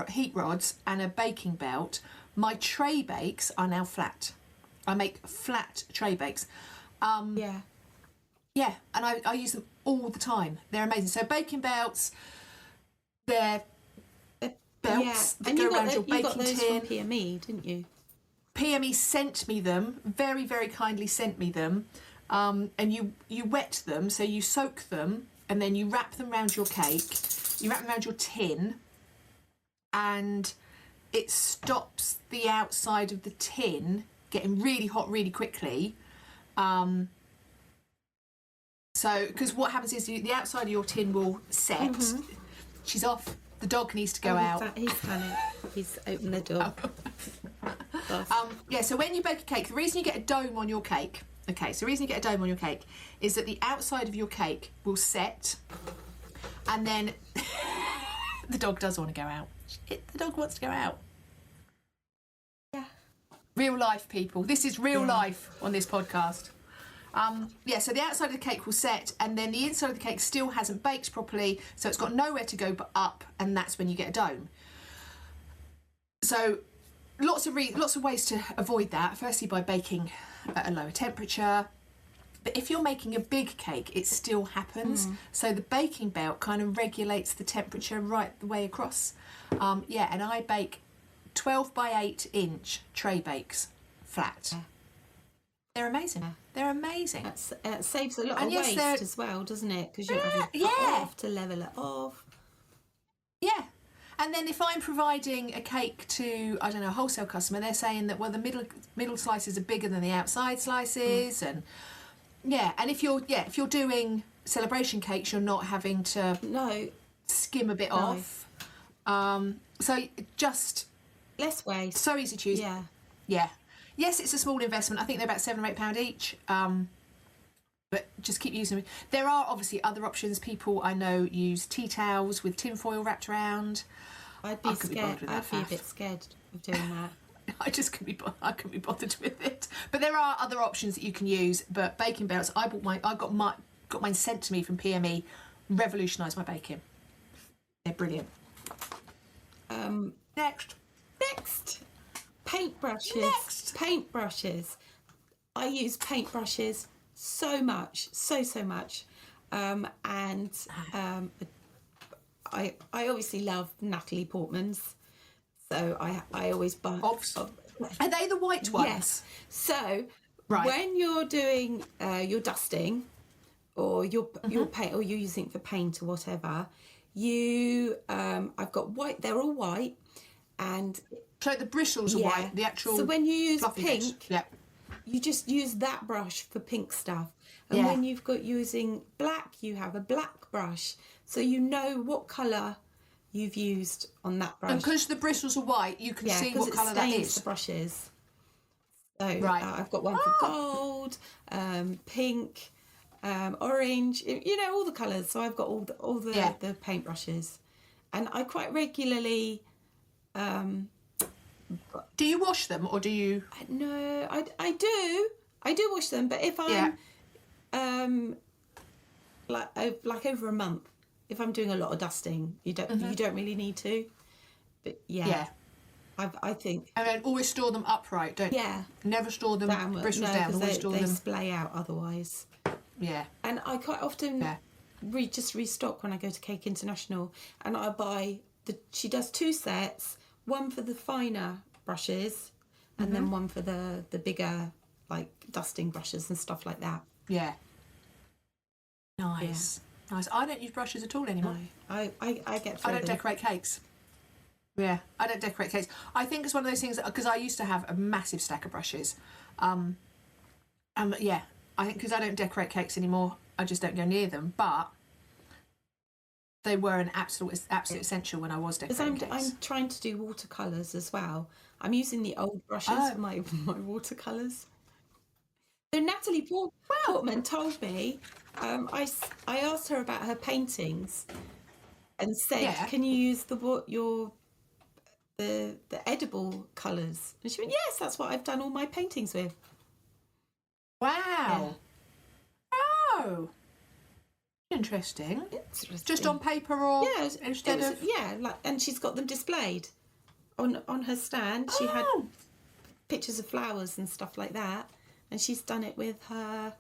heat rods and a baking belt, my tray bakes are now flat. I make flat tray bakes. Yeah. Yeah, and I use them all the time. They're amazing. So baking belts, they're belts that and go you around your you got baking those tin. from PME, didn't you? PME sent me them, very, very kindly sent me them. And you wet them, so you soak them, and then you wrap them around your cake, you wrap them around your tin, and it stops the outside of the tin getting really hot really quickly. So, because what happens is the outside of your tin will set. She's off. The dog needs to go out. He's panicked. He's opened the door. Yeah, so when you bake a cake, the reason you get a dome on your cake, is that the outside of your cake will set, and then the dog does want to go out. The dog wants to go out. Yeah. Real life, people. This is real life on this podcast. Yeah, so the outside of the cake will set, and then the inside of the cake still hasn't baked properly, so it's got nowhere to go but up, and that's when you get a dome. So lots of ways to avoid that. Firstly, by baking at a lower temperature. But if you're making a big cake, it still happens. So the baking belt kind of regulates the temperature right the way across. And I bake 12 by 8 inch tray bakes flat. Yeah. They're amazing. They're amazing. It saves a lot And of yes, waste they're- as well, doesn't it? Because you don't have to cut Yeah. off to level it off. Yeah. And then if I'm providing a cake to, I don't know, a wholesale customer, they're saying that, well, the middle slices are bigger than the outside slices. And and if you're doing celebration cakes, you're not having to No, skim a bit off. So just less waste. so easy to use. Yeah. Yeah. Yes, it's a small investment. I think they're about £7 or £8 each. But just keep using them. There are obviously other options. People I know use tea towels with tinfoil wrapped around. I'd be I couldn't be bothered scared. with I'd that be a faff. bit scared of doing that. I just couldn't be bothered with it. But there are other options that you can use. But baking belts, I got mine sent to me from PME. Revolutionised my baking. They're brilliant. Next. Paintbrushes. Next. Paintbrushes. I use paintbrushes so much, so much, and I obviously love Natalie Portman's, so I always buy. Are they the white ones? Yes. So Right. when you're doing your dusting, or your paint, or you're using it for paint or whatever, I've got white. They're all white, and So the bristles are white. The actual. So when you use fluffy pink, bits. Yeah. you just use that brush for pink stuff. And Yeah. when you've got using black, you have a black brush. So you know what colour you've used on that brush. And because the bristles are white, you can see what colour that stains is. the brushes. So Right. I've got one for gold, pink, orange, all the colours. So I've got all the paint brushes. And I quite regularly... Do you wash them or do you? No, I do wash them, but if I'm like over a month, if I'm doing a lot of dusting, you don't really need to. But Yeah. I think And then always store them upright. Don't. yeah, Never store them bristles down. 'cause Always store they them. splay out otherwise. Yeah. And I quite often Yeah. just restock when I go to Cake International, and I buy she does 2 sets, one for the finer brushes, and then one for the bigger like dusting brushes and stuff like that. Yeah. Nice. Nice. I don't use brushes at all anymore. No, I get through I don't them. decorate cakes. Yeah, I don't decorate cakes. I think it's one of those things because I used to have a massive stack of brushes. Yeah, I think because I don't decorate cakes anymore, I just don't go near them. But they were an absolute essential when I was Because decorating cakes. I'm trying to do watercolours as well. I'm using the old brushes for my watercolours. So Natalie Portman told me, I asked her about her paintings, and said, Yeah. "Can you use the edible colours?" And she went, "Yes, that's what I've done all my paintings with." Wow. Oh. Interesting. Interesting. Just on paper or Yeah, instead of. and she's got them displayed on her stand. She had Oh. pictures of flowers and stuff like that, and she's done it with her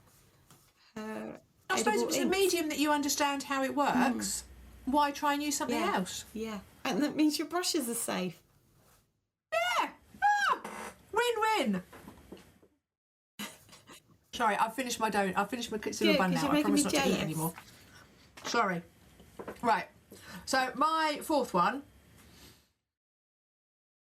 I suppose edible if it's a inks. medium that you understand how it works, why try and use something Yeah. else? Yeah, and that means your brushes are safe. Yeah. Ah, win-win. Sorry, I've finished my donut. I've finished my cinnamon Good, bun 'cause now. you're I making promise me not to eat jealous. anymore. Sorry. Right. So my fourth one.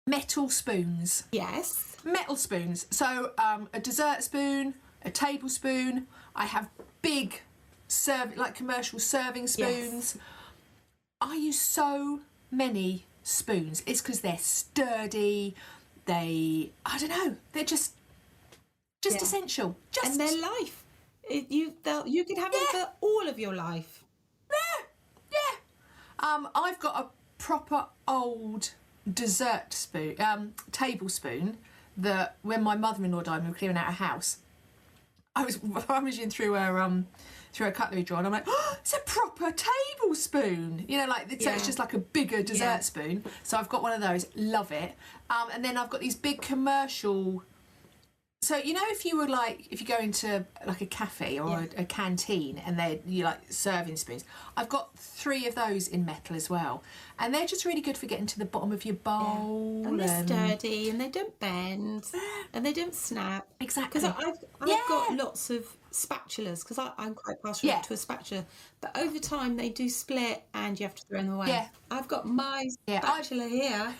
Metal spoons. Yes. Metal spoons. So a dessert spoon, a tablespoon. I have big commercial serving spoons. Yes. I use so many spoons. It's because they're sturdy. I don't know. They're just Yeah. essential. Just And their life. You could have them for all of your life. yeah. I've got a proper old dessert spoon, tablespoon that when my mother-in-law died and we were clearing out a house, I was rummaging through her through a cutlery drawer, and I'm like, oh, it's a proper tablespoon. You know, like so Yeah. it's just like a bigger dessert Yeah. spoon. So I've got one of those. Love it. And then I've got these big commercial. So you know, if you go into like a cafe or Yeah. a canteen and you like serving spoons, I've got 3 of those in metal as well, and they're just really good for getting to the bottom of your bowl. And they're sturdy and they don't bend and they don't snap. Exactly. Because I've got lots of spatulas because I'm quite partial Yeah. to a spatula. But over time they do split and you have to throw them away. Yeah. I've got my Yeah, spatula here.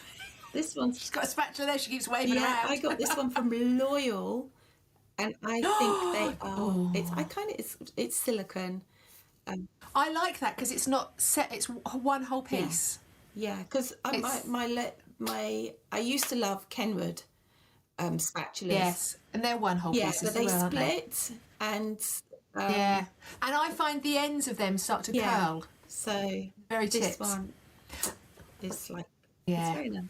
This one's She's got a spatula there. She keeps waving yeah. around. I got this one from Loyal, and I think they are. It's silicone. I like that because it's not set. It's one whole piece. Yeah, because I used to love Kenwood spatulas. Yes, and they're one whole Yeah, piece but as they well, aren't they? split and Yeah, and I find the ends of them start to curl. So Very this tips. one is like Yeah. it's very nice.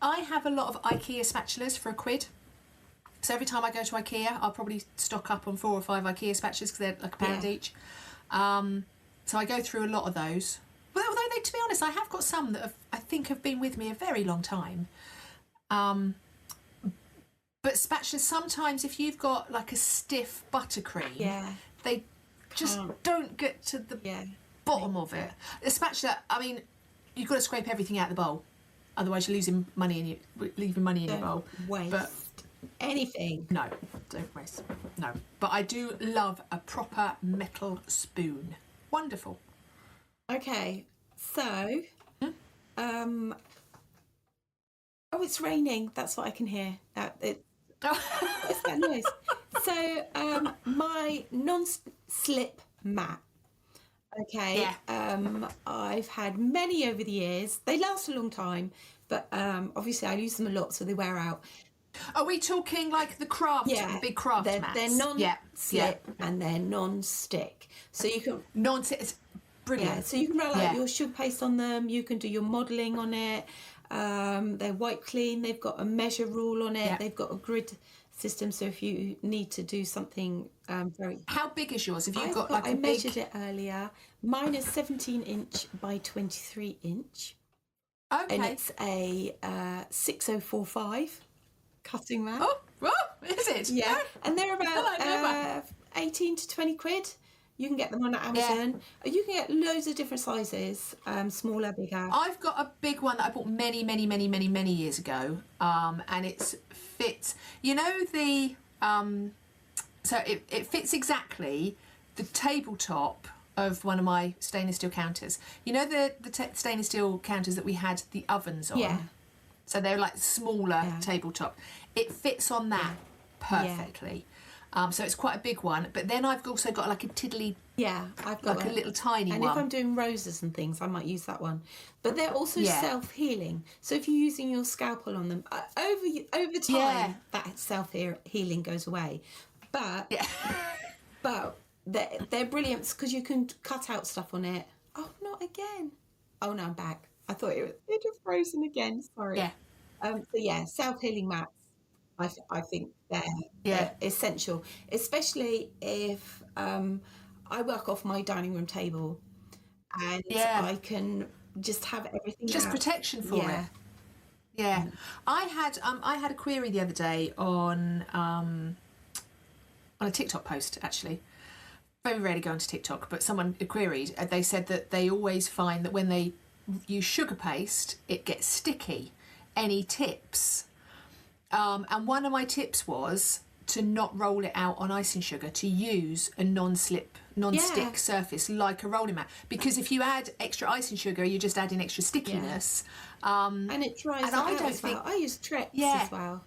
I have a lot of IKEA spatulas for £1. So every time I go to IKEA, I'll probably stock up on 4 or 5 IKEA spatulas because they're like £1 Yeah. each. So I go through a lot of those. Well, although to be honest, I have got some that I think have been with me a very long time. But spatulas, sometimes if you've got like a stiff buttercream, Yeah, they just Can't. don't get to the yeah, bottom of it. A spatula, I mean, you've got to scrape everything out of the bowl, otherwise you're leaving money in your bowl. don't waste But anything. no, don't waste. No, but I do love a proper metal spoon. Wonderful. Okay, so oh, it's raining. That's what I can hear. What's that noise? So my non-slip mat. Okay. Yeah. I've had many over the years. They last a long time, but obviously I use them a lot, so they wear out. Are we talking like the craft, the big craft mats? They're non-slip and they're non-stick. So you can non-stick. Brilliant. yeah, so you can write your sugar paste on them. You can do your modelling on it. They're wipe clean. They've got a measure rule on it. Yeah. They've got a grid system. So if you need to do something very How big is yours? Have you I've got got- like I a big? measured it earlier. Mine is 17 inch by 23 inch. And Okay. it's a 6045 cutting mat. Oh, is it? Yeah. And they're like about that 18 to 20 quid. You can get them on Amazon. You can get loads of different sizes, smaller, bigger. I've got a big one that I bought many years ago, and it fits. You know the so it fits exactly the tabletop of one of my stainless steel counters. You know the stainless steel counters that we had the ovens on. Yeah. So they're like smaller tabletop. It fits on that perfectly. So it's quite a big one. But then I've also got like a tiddly, Yeah, I've got like a little tiny and one. if I'm doing roses and things, I might use that one. But they're also Yeah. self-healing. So if you're using your scalpel on them, over time, Yeah. that self-healing goes away. But Yeah. but they're brilliant because you can cut out stuff on it. Oh, not again. Oh, no, I'm back. I thought it was frozen again. Sorry. Yeah. So yeah, self-healing mats. I think they're essential, especially if I work off my dining room table, and I can just have everything Just out. protection for it. Yeah, I had a query the other day on a TikTok post actually. Very rarely go onto TikTok, but someone queried. They said that they always find that when they use sugar paste, it gets sticky. Any tips? And one of my tips was to not roll it out on icing sugar, to use a non-stick surface like a rolling mat. Because if you add extra icing sugar, you're just adding extra stickiness. And it dries and it I out don't as well. think- I use Trex Yeah. as well.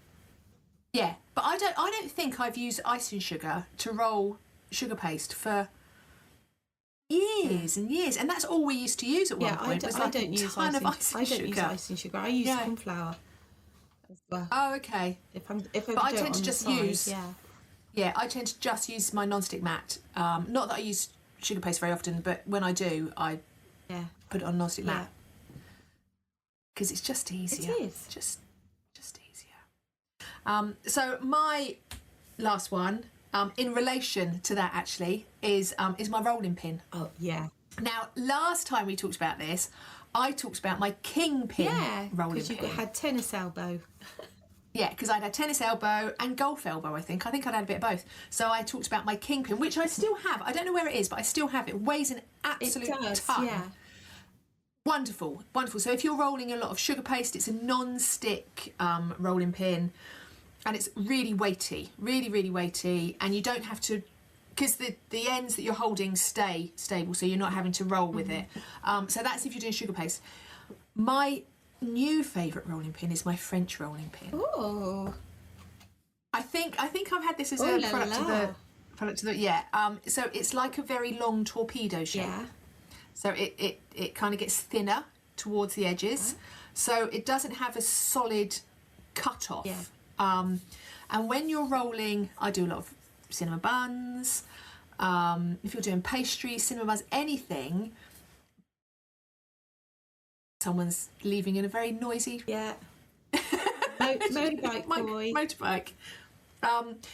Yeah, but I don't think I've used icing sugar to roll sugar paste for years and years, and that's all we used to use at one point. Was I like don't a use ton icing. of icing I don't sugar. use icing sugar. I use Yeah. corn flour as well. Oh, okay. If I I do it tend on to the just side, use- yeah. Yeah, I tend to just use my non-stick mat. Not that I use sugar paste very often, but when I do, I Yeah. put it on non-stick Yeah. mat because it's just easier. It is. Just easier. So my last one in relation to that actually is my rolling pin. Oh, yeah. Now, last time we talked about this, I talked about my Kingpin Yeah, rolling because you pin. had tennis elbow. Yeah, because I'd had tennis elbow and golf elbow, I think. I'd had a bit of both. So I talked about my Kingpin, which I still have. I don't know where it is, but I still have it. It weighs an absolute It does, ton. yeah. Wonderful, wonderful. So if you're rolling a lot of sugar paste, it's a non-stick rolling pin, and it's really weighty, really, really weighty, and you don't have to, because the ends that you're holding stay stable, so you're not having to roll with it. So that's if you're doing sugar paste. My new favourite rolling pin is my French rolling pin. Oh. I think I've had this as Oh a la product of the yeah. So it's like a very long torpedo shape. Yeah. So it kind of gets thinner towards the edges. So it doesn't have a solid cut off. Yeah. And when you're rolling, I do a lot of cinnamon buns. If you're doing pastry, cinnamon buns, anything. Someone's leaving in a very noisy Yeah. Motorbike boy. motorbike.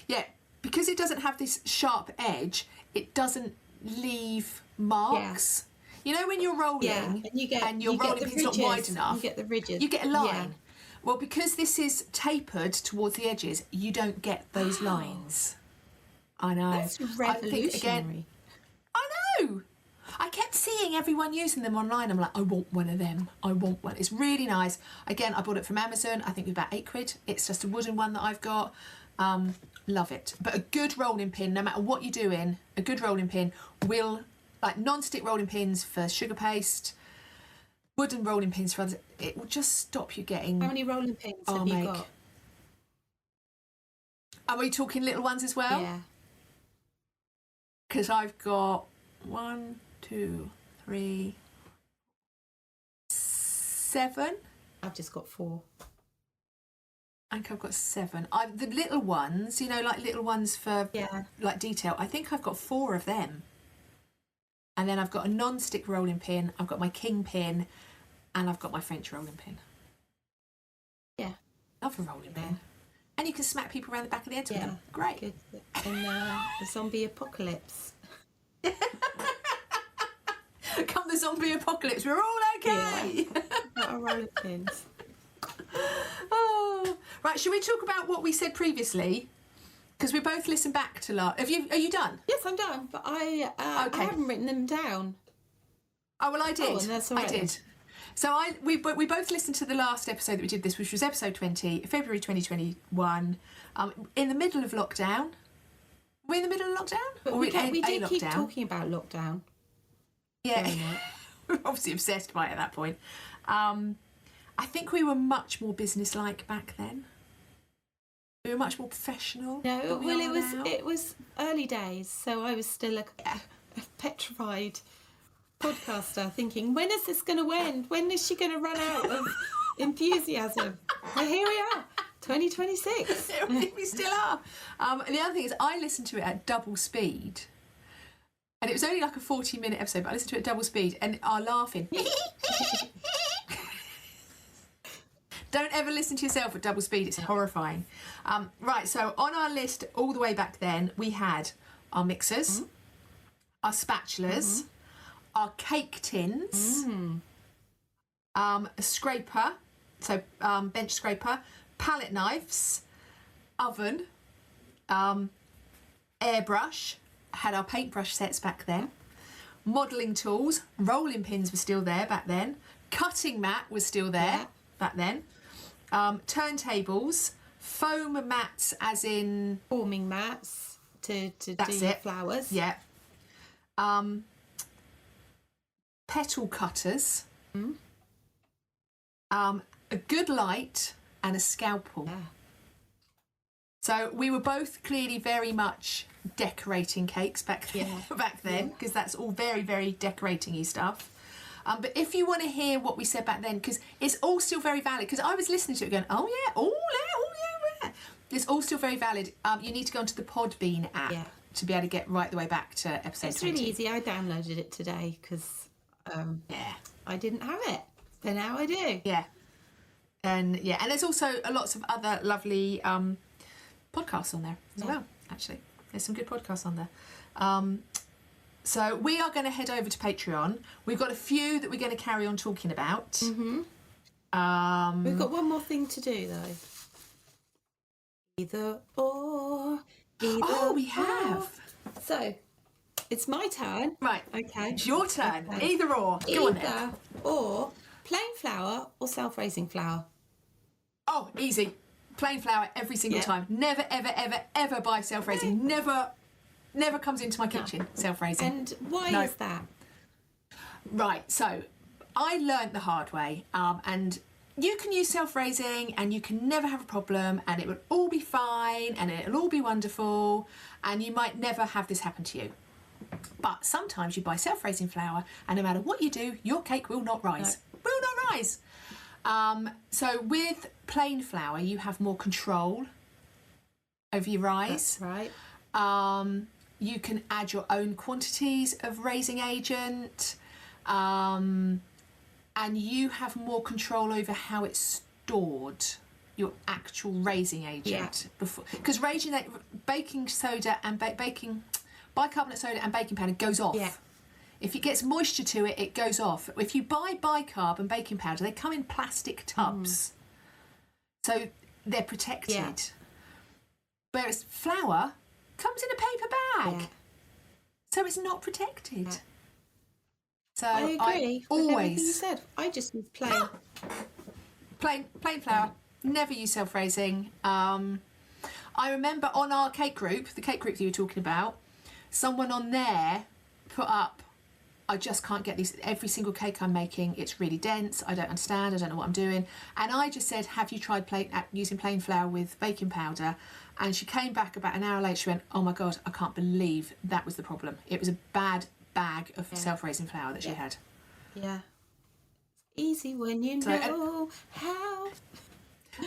Yeah, because it doesn't have this sharp edge, it doesn't leave marks. You know when you're rolling Yeah, and your rolling pin's not wide enough, You get the ridges. you get a line. Yeah. Well, because this is tapered towards the edges, you don't get those lines. I know. That's I think, again, revolutionary. I know. I kept seeing everyone using them online. I'm like, I want one of them. I want one. It's really nice. Again, I bought it from Amazon. I think it was about £8. It's just a wooden one that I've got. Love it. But a good rolling pin, no matter what you're doing, a good rolling pin will, like non-stick rolling pins for sugar paste, wooden rolling pins for others, it will just stop you getting... How many rolling pins have you got? Are we talking little ones as well? Yeah. Because I've got 1, 2, 3, 7. I've just got 4. I think I've got 7. The little ones, you know, like little ones for like detail. I think I've got 4 of them. And then I've got a non-stick rolling pin. I've got my Kingpin, and I've got my French rolling pin. Yeah. Love a rolling pin. And you can smack people around the back of the head with them. Great. Good. In the zombie apocalypse. Come the zombie apocalypse, we're all okay. Yeah. What are rolling pins? Oh. Right, should we talk about what we said previously? Because we both listened back to Are you done? Yes, I'm done, but I haven't written them down. Oh, well, I did. Oh, and that's all right. I did. So we both listened to the last episode that we did this, which was episode 20, February 2021, in the middle of lockdown. Were we in the middle of lockdown? But or we did keep lockdown? talking about lockdown. Yeah. We're obviously obsessed by it at that point. I think we were much more businesslike back then. We were much more professional. No, well, it was early days, so I was still a petrified podcaster, thinking, when is this going to end? When is she going to run out of enthusiasm? Well, here we are, 2026. We still are. And the other thing is, I listened to it at double speed. And it was only like a 40-minute episode, but I listened to it at double speed and are laughing. Don't ever listen to yourself at double speed. It's horrifying. Right, so on our list all the way back then, we had our mixers, our spatulas, our cake tins, a scraper, so bench scraper, palette knives, oven, airbrush, had our paintbrush sets back then, modelling tools, rolling pins were still there back then, cutting mat was still there back then, turntables, foam mats as in... Forming mats to do flowers. Yeah. Petal cutters, a good light and a scalpel. Yeah. So we were both clearly very much decorating cakes back then, because that's all very, very decorating-y stuff. But if you want to hear what we said back then, because it's all still very valid, because I was listening to it going, oh yeah. It's all still very valid. You need to go onto the Podbean app to be able to get right the way back to episode 20. It's really easy. I downloaded it today because I didn't have it. But now I do. Yeah. And there's also lots of other lovely podcasts on there as well, actually. There's some good podcasts on there. So we are going to head over to Patreon. We've got a few that we're going to carry on talking about. Mm-hmm. We've got one more thing to do, though. Either or. Oh, we have. Or. So, it's my turn. Right. Okay. It's your turn. Okay. Either or. Go on then. Either or plain flour or self-raising flour. Oh, easy. Plain flour every single time. Never, ever, ever, ever buy self-raising. Never comes into my kitchen, self-raising. And why is that? Right, so I learnt the hard way, and you can use self-raising and you can never have a problem and it will all be fine and it'll all be wonderful and you might never have this happen to you. But sometimes you buy self-raising flour and no matter what you do, your cake will not rise. No. Will not rise. So with plain flour, you have more control over your rise. That's right. You can add your own quantities of raising agent, and you have more control over how it's stored, your actual raising agent. Before, because baking soda and bicarbonate soda and baking powder goes off. Yeah. If it gets moisture to it, it goes off. If you buy bicarb and baking powder, they come in plastic tubs, so they're protected. Yeah. Whereas flour comes in a paper bag, so it's not protected. Yeah. So I agree with everything you always said. I just use plain. plain flour. Never use self-raising. I remember on our cake group, the cake group that you were talking about, someone on there put up, I just can't get these. Every single cake I'm making, it's really dense. I don't understand. I don't know what I'm doing. And I just said, have you tried using plain flour with baking powder? And she came back about an hour later. She went, oh my God, I can't believe that was the problem. It was a bad bag of self-raising flour that she had. Yeah. Easy when you know how.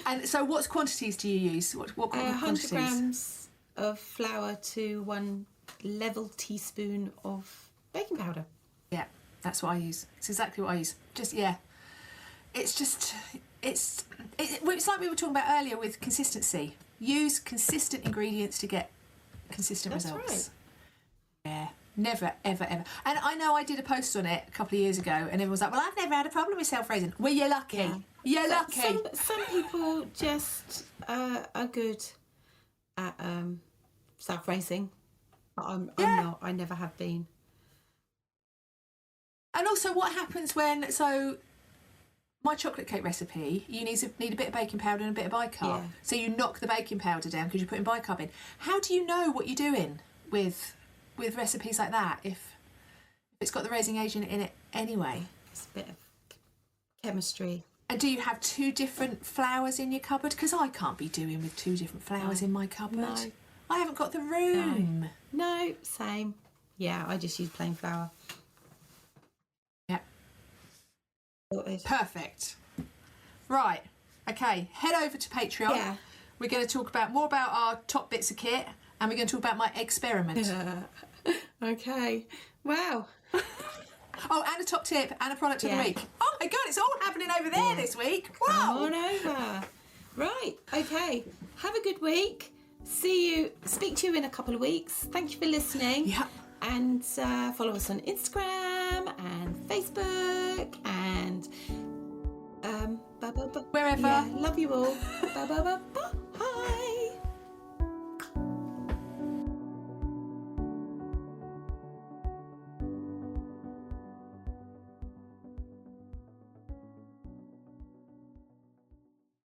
And so what quantities do you use? What 100 quantities? grams of flour to 1 level teaspoon of baking powder. Yeah, that's what I use. It's exactly what I use. It's like we were talking about earlier with consistency. Use consistent ingredients to get consistent results. Right. Yeah, never, ever, ever. And I know I did a post on it a couple of years ago and everyone was like, well, I've never had a problem with self-raising. Well, you're lucky. Yeah. You're lucky. Some people just are good at self-raising. But I'm not. I never have been. And also what happens when, so my chocolate cake recipe, you need a bit of baking powder and a bit of bicarb. Yeah. So you knock the baking powder down because you're putting bicarb in. How do you know what you're doing with recipes like that if it's got the raising agent in it anyway? It's a bit of chemistry. And do you have 2 different flours in your cupboard? Because I can't be doing with 2 different flours in my cupboard. No. I haven't got the room. No, same. Yeah, I just use plain flour. Yep. Sorted. Perfect. Right. Okay. Head over to Patreon. Yeah. We're going to talk more about our top bits of kit, and we're going to talk about my experiment. Okay. Wow. Oh, and a top tip and a product of the week. Oh my God, it's all happening over there this week. Wow. Come on over. Right. Okay. Have a good week. Speak to you in a couple of weeks. Thank you for listening. Yeah. And follow us on Instagram and Facebook and wherever. Yeah, love you all. Bye.